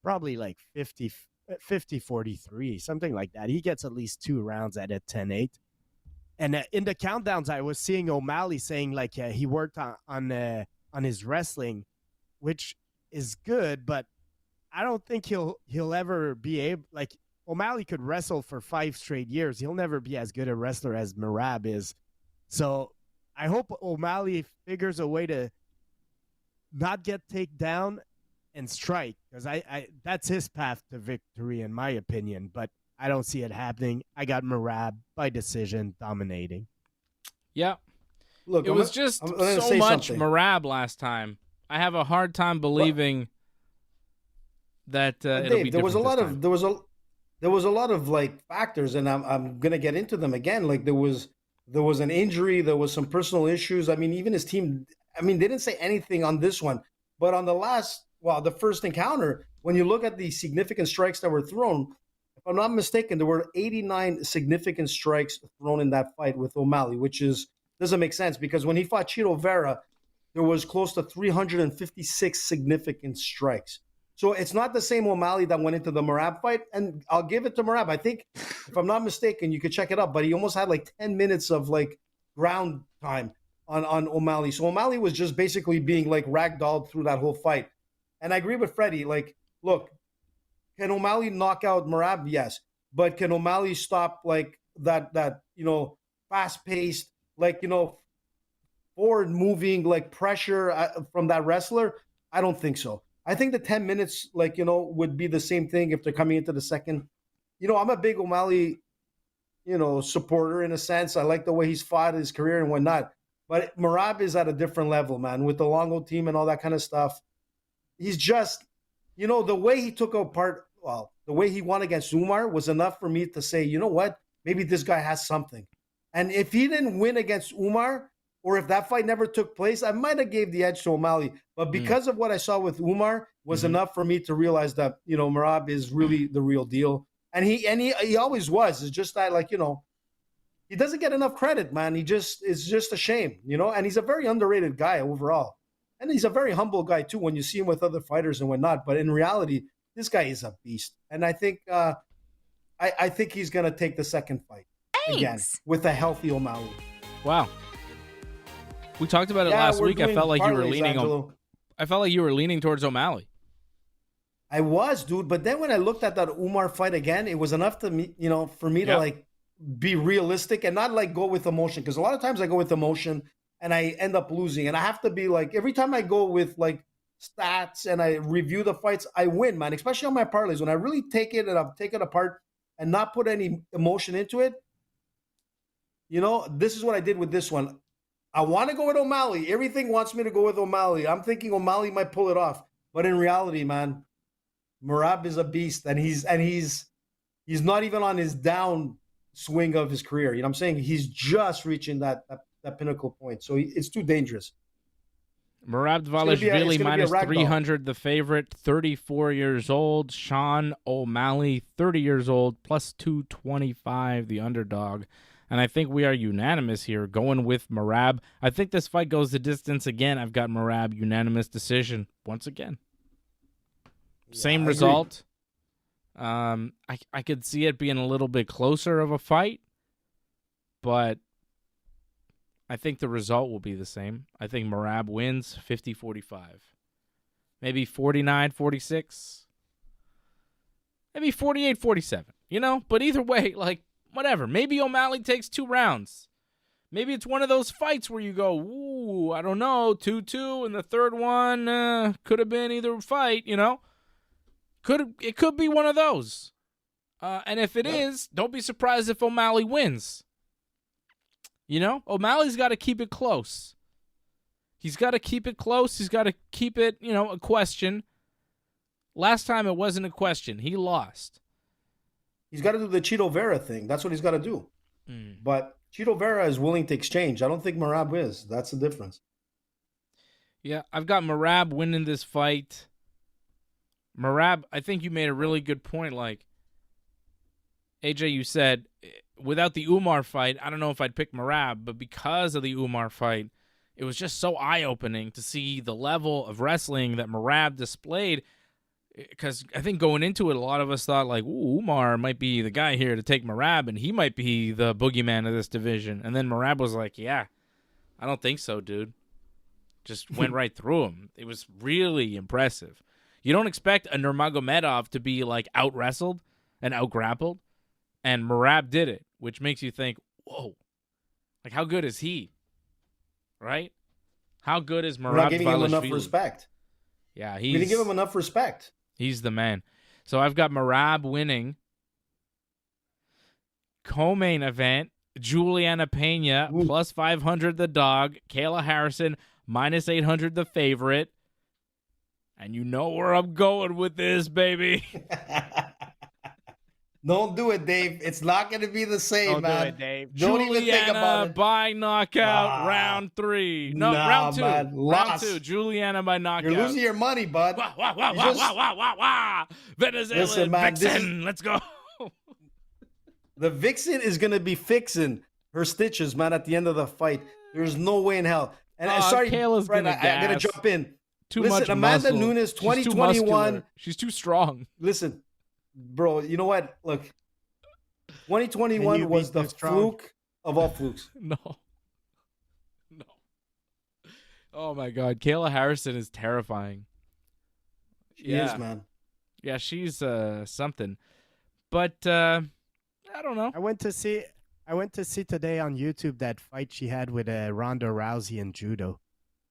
probably 50-43, something like that. He gets at least 2 rounds at a 10-8. And in the countdowns, I was seeing O'Malley saying he worked on his wrestling, which is good, but I don't think he'll ever be able. O'Malley could wrestle for 5 straight years. He'll never be as good a wrestler as Merab is. So I hope O'Malley figures a way to not get taken down and strike, because I that's his path to victory, in my opinion. But I don't see it happening. I got Merab by decision, dominating. Yeah. look, It was just I'm gonna so say much something. Merab last time. I have a hard time believing that it'll Dave, be there was a different lot this of time. there was a lot of factors, and I'm gonna get into them again. There was an injury, there was some personal issues. I mean, even his team. I mean, they didn't say anything on this one, but on the first encounter, when you look at the significant strikes that were thrown, if I'm not mistaken, there were 89 significant strikes thrown in that fight with O'Malley, which doesn't make sense, because when he fought Chito Vera, there was close to 356 significant strikes. So it's not the same O'Malley that went into the Merab fight, and I'll give it to Merab. I think, if I'm not mistaken, you could check it up, but he almost had 10 minutes of ground time on O'Malley. So O'Malley was just basically being ragdolled through that whole fight. And I agree with Freddie. Look, can O'Malley knock out Merab? Yes, but can O'Malley stop that fast-paced, forward-moving pressure from that wrestler? I don't think so. I think the 10 minutes, would be the same thing if they're coming into the second. I'm a big O'Malley, supporter in a sense. I like the way he's fought his career and whatnot. But Merab is at a different level, man, with the Longo team and all that kind of stuff. He's just, the way he took apart, the way he won against Umar was enough for me to say, you know what, maybe this guy has something. And if he didn't win against Umar, or if that fight never took place, I might have gave the edge to O'Malley. But because of what I saw with Umar was enough for me to realize that, Merab is really the real deal. And he always was. It's just that, he doesn't get enough credit, man. It's just a shame, and he's a very underrated guy overall. And he's a very humble guy too when you see him with other fighters and whatnot. But in reality, this guy is a beast, and I think I think he's gonna take the second fight again with a healthy O'Malley. Wow. We talked about it last week. I felt like you were leaning Angelo. I felt like you were leaning towards O'Malley. I was, dude, but then when I looked at that Umar fight again, it was enough to me, for me to like be realistic and not like go with emotion, because a lot of times I go with emotion and I end up losing, and I have to be like, every time I go with like stats and I review the fights, I win, man, especially on my parlays. When I really take it and I've taken it apart and not put any emotion into it, this is what I did with this one. I want to go with O'Malley. Everything wants me to go with O'Malley. I'm thinking O'Malley might pull it off. But in reality, man, Merab is a beast, and he's not even on his down swing of his career. You know what I'm saying? He's just reaching that pinnacle point. So it's too dangerous. Merab Dvalishvili minus 300, doll. the favorite, 34 years old. Sean O'Malley, 30 years old, plus 225, the underdog. And I think we are unanimous here, going with Merab. I think this fight goes the distance again. I've got Merab, unanimous decision, once again. Same result. I could see it being a little bit closer of a fight, but I think the result will be the same. I think Merab wins 50-45. Maybe 49-46. Maybe 48-47, But either way, like, whatever. Maybe O'Malley takes 2 rounds. Maybe it's one of those fights where you go, ooh, I don't know, 2-2, and the third one could have been either fight, It could be one of those. And if it is, don't be surprised if O'Malley wins. O'Malley's got to keep it close. He's got to keep it close. He's got to keep it, a question. Last time it wasn't a question. He lost. He's got to do the Chito Vera thing. That's what he's got to do. But Chito Vera is willing to exchange. I don't think Merab is. That's the difference. Yeah, I've got Merab winning this fight. Merab, I think you made a really good point. Like, AJ, you said, without the Umar fight, I don't know if I'd pick Merab, but because of the Umar fight, it was just so eye-opening to see the level of wrestling that Merab displayed. Because I think going into it, a lot of us thought, like, ooh, Umar might be the guy here to take Merab, and he might be the boogeyman of this division. And then Merab was like, yeah, I don't think so, dude. Just went right through him. It was really impressive. You don't expect a Nurmagomedov to be, like, out-wrestled and out-grappled, and Merab did it, which makes you think, whoa, like, how good is he? Right? How good is Merab? We're not giving him enough respect. Yeah, we didn't give him enough respect. He's the man. So I've got Merab winning. Co-main event, Julianna Peña, plus 500 the dog. Kayla Harrison, minus 800 the favorite. And you know where I'm going with this, baby. Don't do it, Dave. It's not going to be the same, Don't man. do it, Dave. Don't even think about it. By knockout, round 3. No, round 2. Man. Round 2. Julianna by knockout. You're losing your money, bud. Venezuela Vixen. Let's go. The Vixen is going to be fixing her stitches, man, at the end of the fight. There's no way in hell. And sorry, Kayla's Fred, gonna I got to jump in. Listen, much Amanda muscle. Nunes, She's 2021. She's too strong. Listen, bro, you know what? Look, 2021 was the fluke of all flukes. No. Oh, my God. Kayla Harrison is terrifying. She is, man. Yeah, she's something. But I don't know. I went to see today on YouTube that fight she had with Ronda Rousey in judo.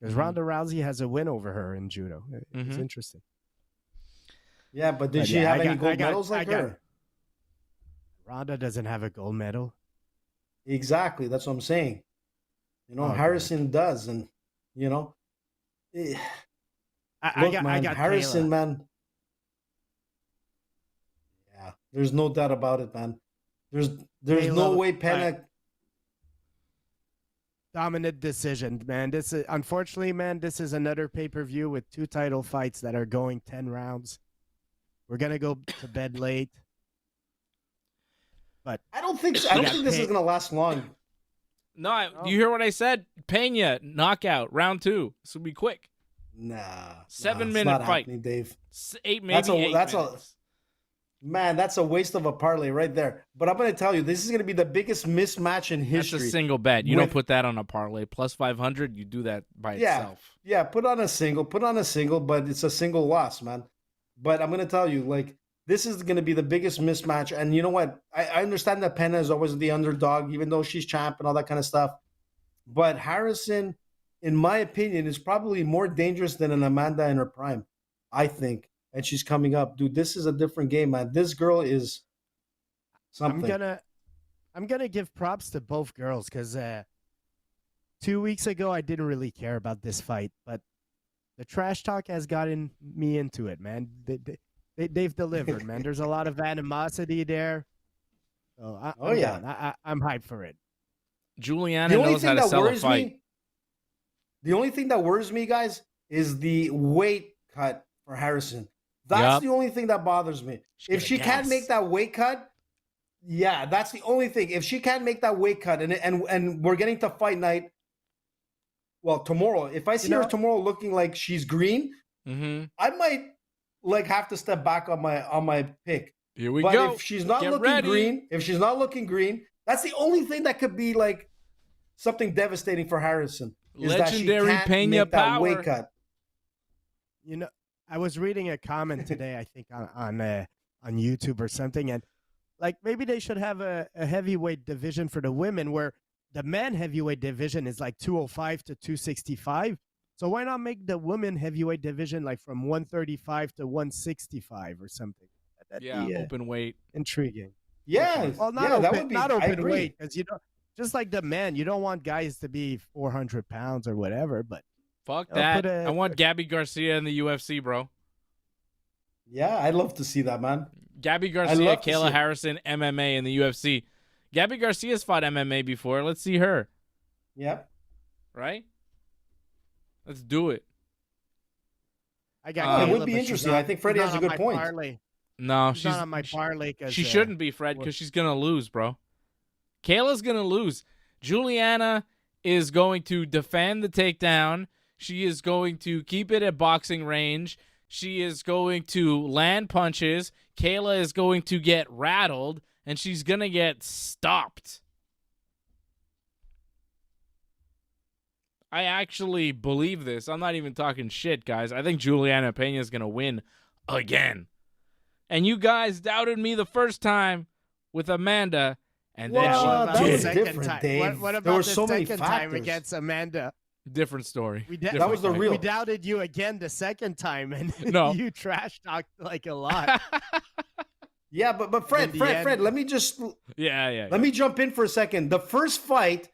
Because Ronda Rousey has a win over her in judo. It's interesting. Yeah, but did she have any gold medals like her? Ronda doesn't have a gold medal. Exactly. That's what I'm saying. Harrison does. And, I got Harrison, Kayla. man. Yeah, there's no doubt about it, man. There's Kayla, no way Peña. Dominant decision, man. This is unfortunately, man. This is another pay-per-view with 2 title fights that are going 10 rounds. We're gonna go to bed late, but I don't think so. I don't think this is gonna last long. No, you hear what I said? Peña knockout round 2. This will be quick. Nah. 7-minute fight. Happening, Dave. 8 maybe 8 minutes. Man, that's a waste of a parlay right there. But I'm going to tell you, this is going to be the biggest mismatch in history. That's a single bet. You don't put that on a parlay. Plus 500, you do that by itself. Yeah, put on a single, but it's a single loss, man. But I'm going to tell you, like, this is going to be the biggest mismatch. And you know what? I understand that Peña is always the underdog, even though she's champ and all that kind of stuff. But Harrison, in my opinion, is probably more dangerous than an Amanda in her prime, I think. And she's coming up. Dude, this is a different game, man. This girl is something. I'm gonna give props to both girls because 2 weeks ago I didn't really care about this fight, but the trash talk has gotten me into it, man. They've delivered, man. There's a lot of animosity there. So I'm hyped for it. Julianna knows how to sell a fight. The only thing that worries me, guys, is the weight cut for Harrison. That's the only thing that bothers me. If she can't make that weight cut, yeah, that's the only thing. If she can't make that weight cut, and we're getting to fight night, well, tomorrow. If I see her tomorrow looking like she's green, I might have to step back on my pick. Here we go. But if she's not looking green, that's the only thing that could be like something devastating for Harrison. Legendary Peña power. Weight cut. You know, I was reading a comment today, I think on YouTube or something, and like maybe they should have a heavyweight division for the women where the men heavyweight division is like 205 to 265. So why not make the women heavyweight division like from 135 to 165 or something? That'd be, open weight. Intriguing. Yeah. Well, not open weight because just like the men, you don't want guys to be 400 pounds or whatever, but fuck that. I want Gabby Garcia in the UFC, bro. Yeah, I'd love to see that, man. Gabby Garcia, Kayla Harrison, MMA in the UFC. Gabby Garcia's fought MMA before. Let's see her. Yep. Right? Let's do it. It would be interesting. I think Freddie has a good point. Parlay. No, she's not on my parlay. She shouldn't be, Fred, because she's going to lose, bro. Kayla's going to lose. Julianna is going to defend the takedown. She is going to keep it at boxing range. She is going to land punches. Kayla is going to get rattled, and she's going to get stopped. I actually believe this. I'm not even talking shit, guys. I think Julianna Peña is going to win again. And you guys doubted me the first time with Amanda, and then she did. Second time. Dave. What about the second time against Amanda? Different story. That was the real. We doubted you again the second time, and you trash talked like a lot. Yeah, but Fred, let me just let me jump in for a second. The first fight,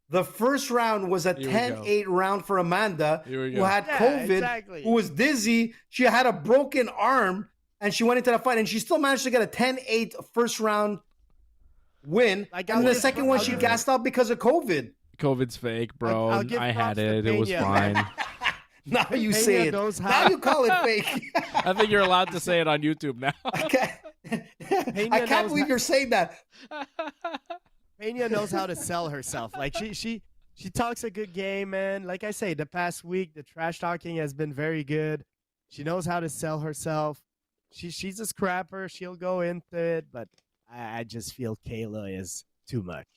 the first round was a 10-8 round for Amanda, who had COVID, who was dizzy. She had a broken arm, and she went into the fight, and she still managed to get a 10-8 first round win. And the second one, she gassed out because of COVID. COVID's fake, bro. I had it. It was fine. Now you say it. Now you call it fake. I think you're allowed to say it on YouTube now. I can't believe you're saying that. Peña knows how to sell herself. Like she talks a good game, man. Like I say, the past week, the trash talking has been very good. She knows how to sell herself. She's a scrapper. She'll go into it, but I just feel Kayla is too much.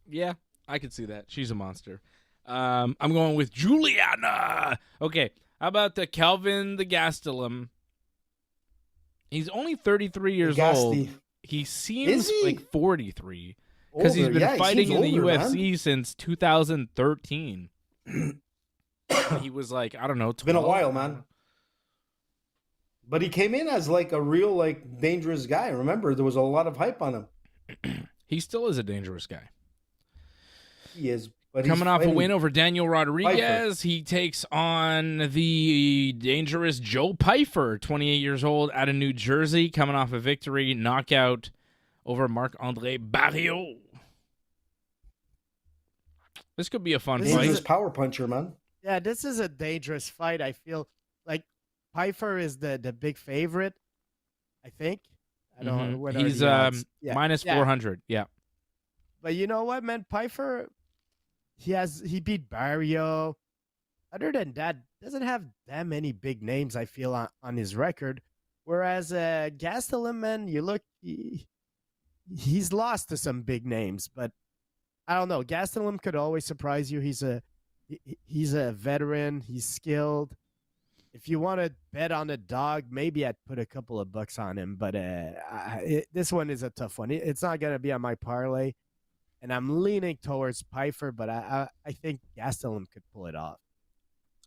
Yeah, I could see that. She's a monster. I'm going with Julianna. Okay, how about the Kelvin the Gastelum? He's only 33 years old. He seems like 43 because he's been fighting in the UFC since 2013. He was like, I don't know, 12. It's been a while, man. But he came in as like a real dangerous guy. Remember, there was a lot of hype on him. He still is a dangerous guy. He is. But coming off a win over Daniel Rodriguez, he takes on the dangerous Joe Pyfer, 28 years old, out of New Jersey, coming off a victory knockout over Marc-André Barriault. This could be a fun fight. Dangerous power puncher, man. Yeah, this is a dangerous fight. I feel like Pyfer is the big favorite, I think. I don't know what he's minus 400. Yeah. But you know what, man? Pyfer, he beat Barriault. other than that, doesn't have that many big names, I feel, on his record. Whereas Gastelum, man, you look, he's lost to some big names, but I don't know. Gastelum could always surprise you. He's a veteran. He's skilled. If you want to bet on a dog, maybe I'd put a couple of bucks on him. But this one is a tough one. It's not going to be on my parlay. And I'm leaning towards Pfeiffer, but I think Gastelum could pull it off.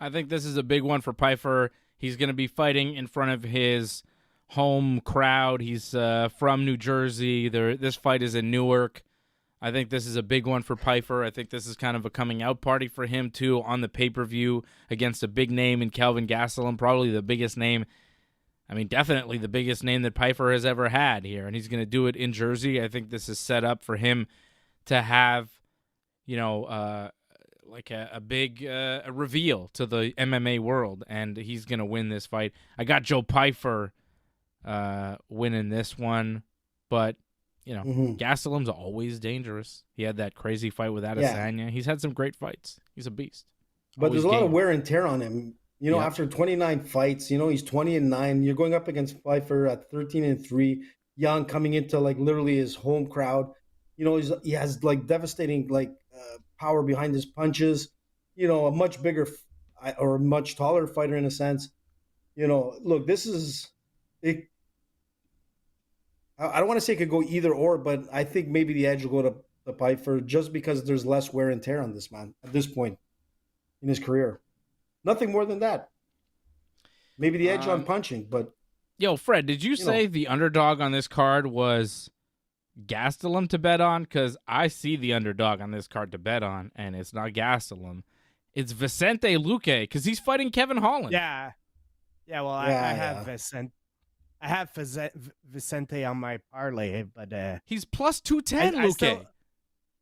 I think this is a big one for Pfeiffer. He's going to be fighting in front of his home crowd. He's from New Jersey. This fight is in Newark. I think this is a big one for Pfeiffer. I think this is kind of a coming out party for him, too, on the pay-per-view against a big name in Kelvin Gastelum, probably the biggest name. I mean, definitely the biggest name that Pfeiffer has ever had here, and he's going to do it in Jersey. I think this is set up for him to have, like a big reveal to the MMA world, and he's going to win this fight. I got Joe Pfeiffer winning this one, but Gastelum's always dangerous. He had that crazy fight with Adesanya. Yeah. He's had some great fights. He's a beast. But there's a lot of wear and tear on him. After 29 fights, he's 20-9. You're going up against Pfeiffer at 13-3, young, coming into like literally his home crowd. He has like devastating power behind his punches. A much bigger or much taller fighter in a sense. Look, this is it. I don't want to say it could go either or, but I think maybe the edge will go to the Pfeiffer just because there's less wear and tear on this man at this point in his career. Nothing more than that. Maybe the edge on punching, but... Yo, Fred, did you say the underdog on this card was Gastelum to bet on? Because I see the underdog on this card to bet on, and it's not Gastelum. It's Vicente Luque, because he's fighting Kevin Holland. Yeah. Yeah, well, I have Vicente. I have Vicente on my parlay, but he's plus 210. Luque.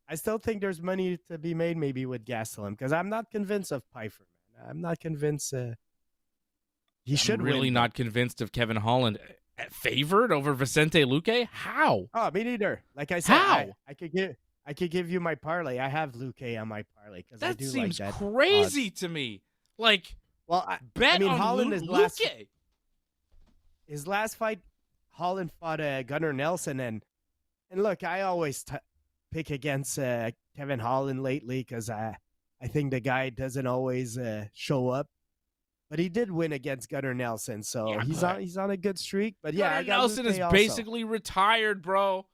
I still think there's money to be made, maybe with Gastelum, because I'm not convinced of Pfeiffer. Man. I'm not convinced. He should really win, not convinced of Kevin Holland favored over Vicente Luque. How? Oh, me neither. Like I said, how I could give you my parlay. I have Luque on my parlay because I do seems like that crazy to me. Like, well, bet on Holland is Luque. His last fight, Holland fought Gunnar Nelson, and look, I always pick against Kevin Holland lately because I think the guy doesn't always show up, but he did win against Gunnar Nelson, so he's on a good streak. But Gunnar Nelson is basically retired, bro.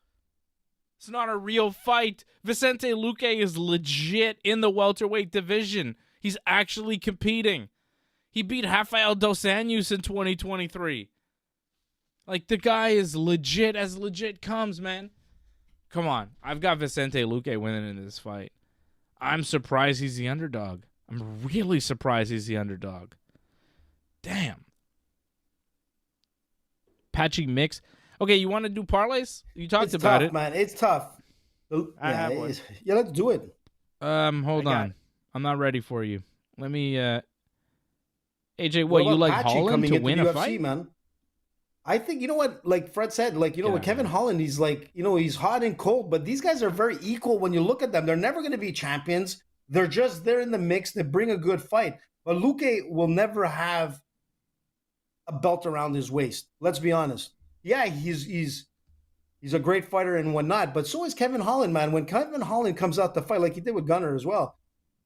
It's not a real fight. Vicente Luque is legit in the welterweight division. He's actually competing. He beat Rafael Dos Anjos in 2023. Like, the guy is legit as legit comes, man. Come on. I've got Vicente Luque winning in this fight. I'm surprised he's the underdog. I'm really surprised he's the underdog. Damn. Patchy mix. Okay, you want to do parlays? You talked about it. Man. It's tough. I have one. Yeah, let's do it. Hold on. I'm not ready for you. Let me... AJ, what you like Patchy Holland to win a UFC, fight? Man. I think, like Fred said, with Kevin Holland, he's like, he's hot and cold, but these guys are very equal when you look at them. They're never going to be champions. They're in the mix. They bring a good fight. But Luque will never have a belt around his waist. Let's be honest. Yeah, he's a great fighter and whatnot, but so is Kevin Holland, man. When Kevin Holland comes out to fight, like he did with Gunnar as well,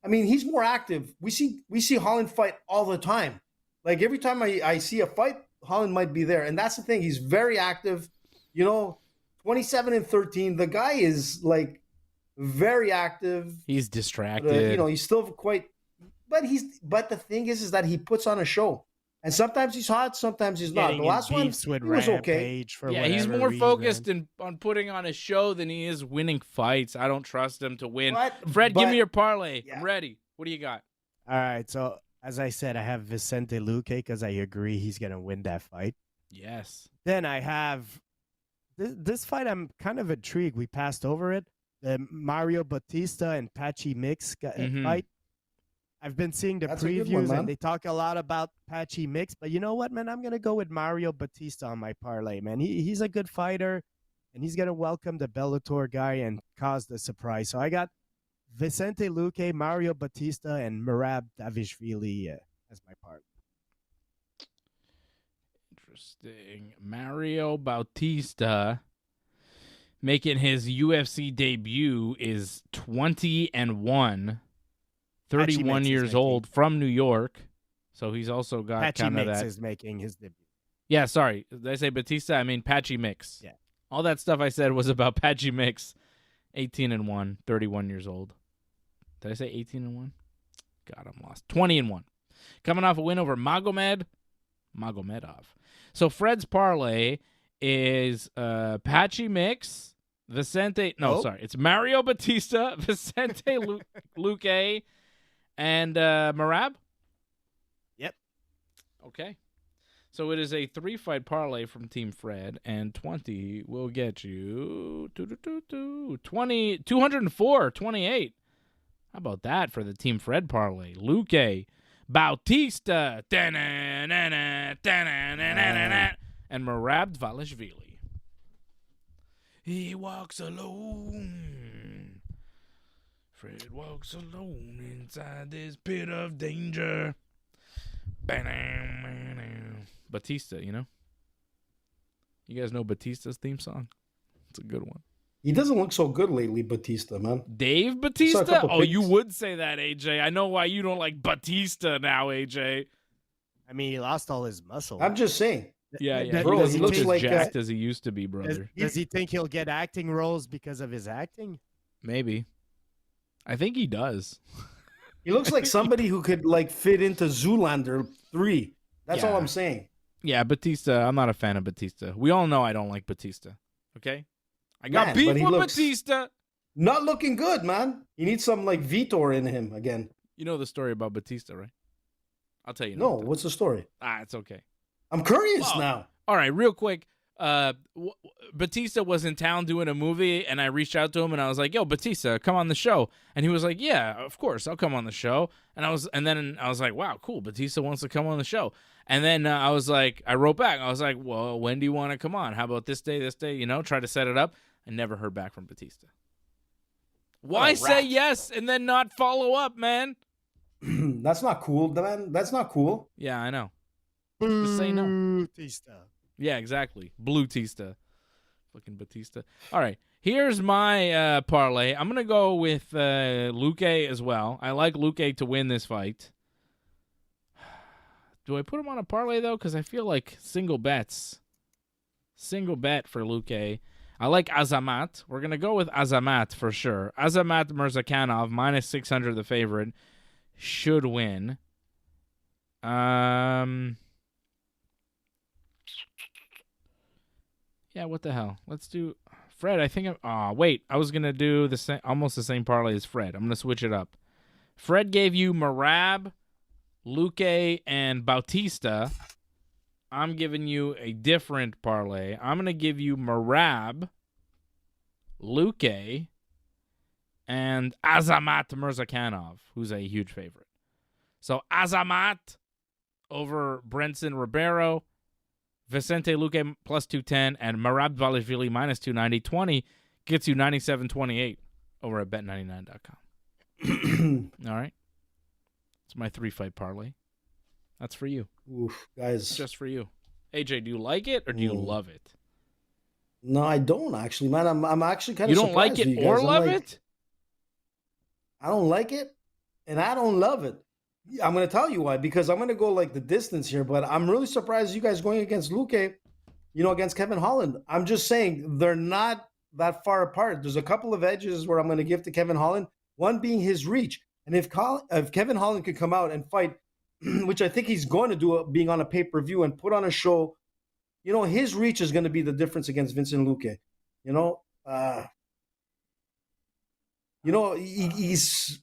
I mean, he's more active. We see Holland fight all the time. Like every time I see a fight, Holland might be there. And that's the thing. He's very active, 27-13. The guy is like very active. He's distracted. He's still quite, but the thing is that he puts on a show. And sometimes he's hot, sometimes he's not. The last one, he was okay. He's more focused on putting on a show than he is winning fights. I don't trust him to win. Fred, give me your parlay. Yeah. I'm ready. What do you got? All right, so as I said, I have Vicente Luque because I agree he's going to win that fight. Yes. Then I have this fight. I'm kind of intrigued. We passed over it. The Mario Bautista and Patchy Mix fight. I've been seeing the previews, and they talk a lot about Patchy Mix. But you know what, man? I'm going to go with Mario Bautista on my parlay, man. He's a good fighter, and he's going to welcome the Bellator guy and cause the surprise. So I got Vicente Luque, Mario Batista, and Merab Dvalishvili as my part. Interesting. Mario Bautista making his UFC debut is 20-1, 31 years old, from New York. So he's also got kind of that. is making his debut. Yeah, sorry. Did I say Batista? I mean Patchy Mix. Yeah. All that stuff I said was about Patchy Mix. 18-1, 31 years old. Did I say 18-1? God, I'm lost. 20-1. Coming off a win over Magomedov. So Fred's parlay is Patchy Mix, Vicente. No, sorry. It's Mario Batista, Vicente Luque, and Merab? Yep. Okay. So it is a 3-fight parlay from Team Fred, and 20 will get you 204-28. How about that for the Team Fred parlay? Luque, Bautista, and Merab Dvalishvili. He walks alone. Fred walks alone inside this pit of danger. Batista, you know? You guys know Batista's theme song? It's a good one. He doesn't look so good lately, Batista, man. Dave Batista? Oh, you would say that, AJ. I know why you don't like Batista now, AJ. I mean, he lost all his muscle. I'm just saying. Yeah. Bro, he looks as like jacked as he used to be, brother. Does he think he'll get acting roles because of his acting? Maybe. I think he does. He looks like somebody who could like fit into Zoolander 3. That's all I'm saying. Yeah, Batista. I'm not a fan of Batista. We all know I don't like Batista. Okay? I got beef with Batista. Not looking good, man. He needs some like Vitor in him again. You know the story about Batista, right? I'll tell you. No, what's the story? It's okay. I'm curious now. All right, real quick. Batista was in town doing a movie, and I reached out to him, and I was like, "Yo, Batista, come on the show." And he was like, "Yeah, of course, I'll come on the show." And then I was like, "Wow, cool, Batista wants to come on the show." And then I wrote back. I was like, "Well, when do you want to come on? How about this day? You know, try to set it up." I never heard back from Batista. Why say yes and then not follow up, man? That's not cool, man. That's not cool. Yeah, I know. Just say no. Batista. Yeah, exactly. Blue Tista. Fucking Batista. All right. Here's my parlay. I'm going to go with Luque as well. I like Luque to win this fight. Do I put him on a parlay, though? Because I feel like single bets. Single bet for Luque. I like Azamat. We're going to go with Azamat for sure. Azamat Murzakanov, minus 600, the favorite, should win. Yeah, what the hell? Let's do Fred. I think wait. I was going to do almost the same parlay as Fred. I'm going to switch it up. Fred gave you Merab, Luque, and Bautista. I'm giving you a different parlay. I'm going to give you Merab, Luque, and Azamat Murzakanov, who's a huge favorite. So Azamat over Brenson Ribeiro, Vicente Luque plus 210, and Merab Dvalishvili minus 290. 20 gets you 97.28 over at bet99.com. All right. It's my 3-fight parlay. That's for you. Oof, guys. It's just for you. AJ, do you like it or do you love it? No, I don't actually, man. I'm actually kind of surprised. You don't like it or love it? I don't like it and I don't love it. I'm going to tell you why, because I'm going to go like the distance here, but I'm really surprised you guys going against Luque, against Kevin Holland. I'm just saying they're not that far apart. There's a couple of edges where I'm going to give to Kevin Holland, one being his reach. And if Kevin Holland could come out and fight, which I think he's going to do, being on a pay-per-view and put on a show, his reach is going to be the difference against Vincent Luque. He's.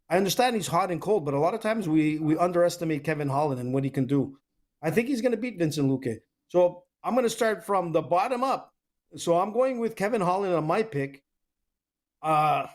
I understand he's hot and cold, but a lot of times we underestimate Kevin Holland and what he can do. I think he's going to beat Vincent Luque. So I'm going to start from the bottom up. So I'm going with Kevin Holland on my pick. I'm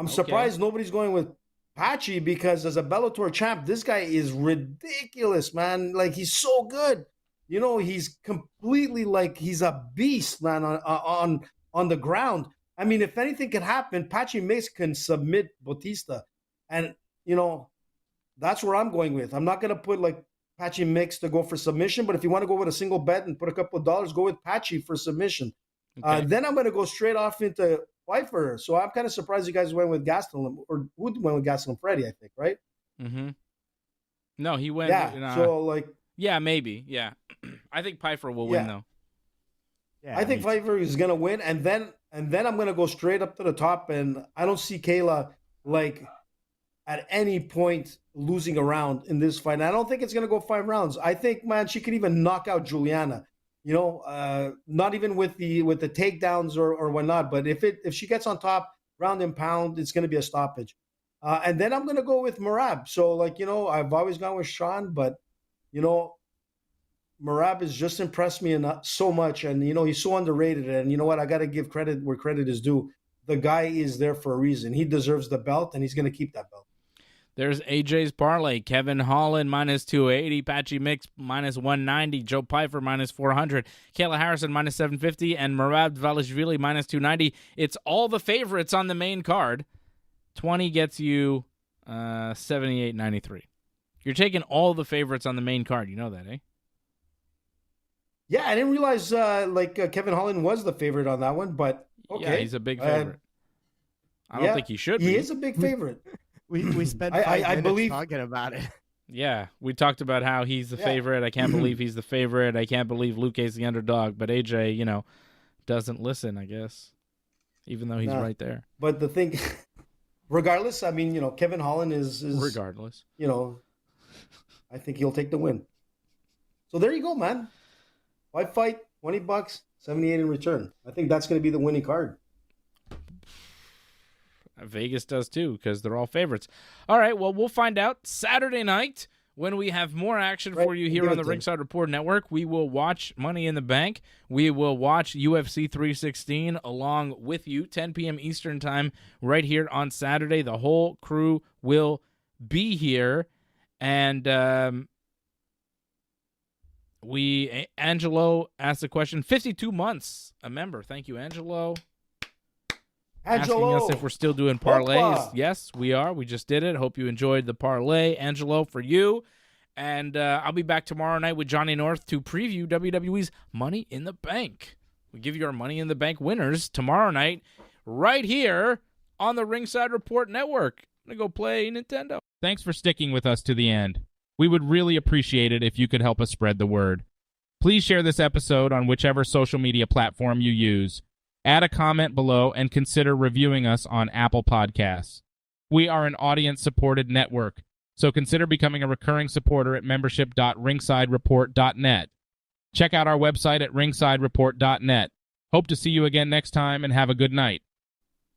surprised nobody's going with Patchy, because as a Bellator champ, this guy is ridiculous, man. Like, he's so good. He's completely he's a beast, man, on the ground. I mean, if anything can happen, Patchy Mix can submit Bautista. And, you know, that's where I'm going with. I'm not going to put like Patchy Mix to go for submission, but if you want to go with a single bet and put a couple of dollars, go with Patchy for submission. Okay. Then I'm going to go straight off into Pfeiffer. So I'm kind of surprised you guys went with Gastelum, or who went with Gastelum? Freddie, I think, right? Mm-hmm. No, he went. Yeah. So like, yeah, maybe. Yeah, I think Pfeiffer will win though. Yeah, I think Pfeiffer is going to win, and then I'm going to go straight up to the top, and I don't see Kayla like at any point losing a round in this fight. And I don't think it's going to go 5 rounds. I think, man, she could even knock out Julianna. You know, not even with the takedowns or whatnot, but if she gets on top, ground and pound, it's going to be a stoppage. And then I'm going to go with Merab. So, like, you know, I've always gone with Sean, but, you know, Merab has just impressed me so much. And, you know, he's so underrated. And you know what? I got to give credit where credit is due. The guy is there for a reason. He deserves the belt, and he's going to keep that belt. There's AJ's parlay. Kevin Holland minus 280, Patchy Mix minus 190, Joe Pfeiffer minus 400, Kayla Harrison minus 750, and Merab Dvalishvili minus 290. It's all the favorites on the main card. 20 gets you 78.93. You're taking all the favorites on the main card. You know that, eh? Yeah, I didn't realize Kevin Holland was the favorite on that one, but okay. Yeah, he's a big favorite. I don't think he should be. He is a big favorite. We spent 5 minutes talking about it. Yeah, we talked about how he's the favorite. I can't believe he's the favorite. I can't believe Luque's the underdog. But AJ, you know, doesn't listen, I guess, even though he's right there. But the thing, regardless, I mean, you know, Kevin Holland is regardless. You know, I think he'll take the win. So there you go, man. Fight, $20, 78 in return. I think that's going to be the winning card. Vegas does too, because they're all favorites. All right, well, we'll find out Saturday night when we have more action for you here on the Ringside Report Network. We will watch Money in the Bank. We will watch UFC 316 along with you, 10 p.m. Eastern Time, right here on Saturday. The whole crew will be here. And Angelo asked a question. 52 months, a member. Thank you, Angelo. Asking us if we're still doing parlays. Opa. Yes, we are. We just did it. Hope you enjoyed the parlay, Angelo, for you. And I'll be back tomorrow night with Johnny North to preview WWE's Money in the Bank. We give you our Money in the Bank winners tomorrow night right here on the Ringside Report Network. I'm going to go play Nintendo. Thanks for sticking with us to the end. We would really appreciate it if you could help us spread the word. Please share this episode on whichever social media platform you use. Add a comment below and consider reviewing us on Apple Podcasts. We are an audience-supported network, so consider becoming a recurring supporter at membership.ringsidereport.net. Check out our website at ringsidereport.net. Hope to see you again next time, and have a good night.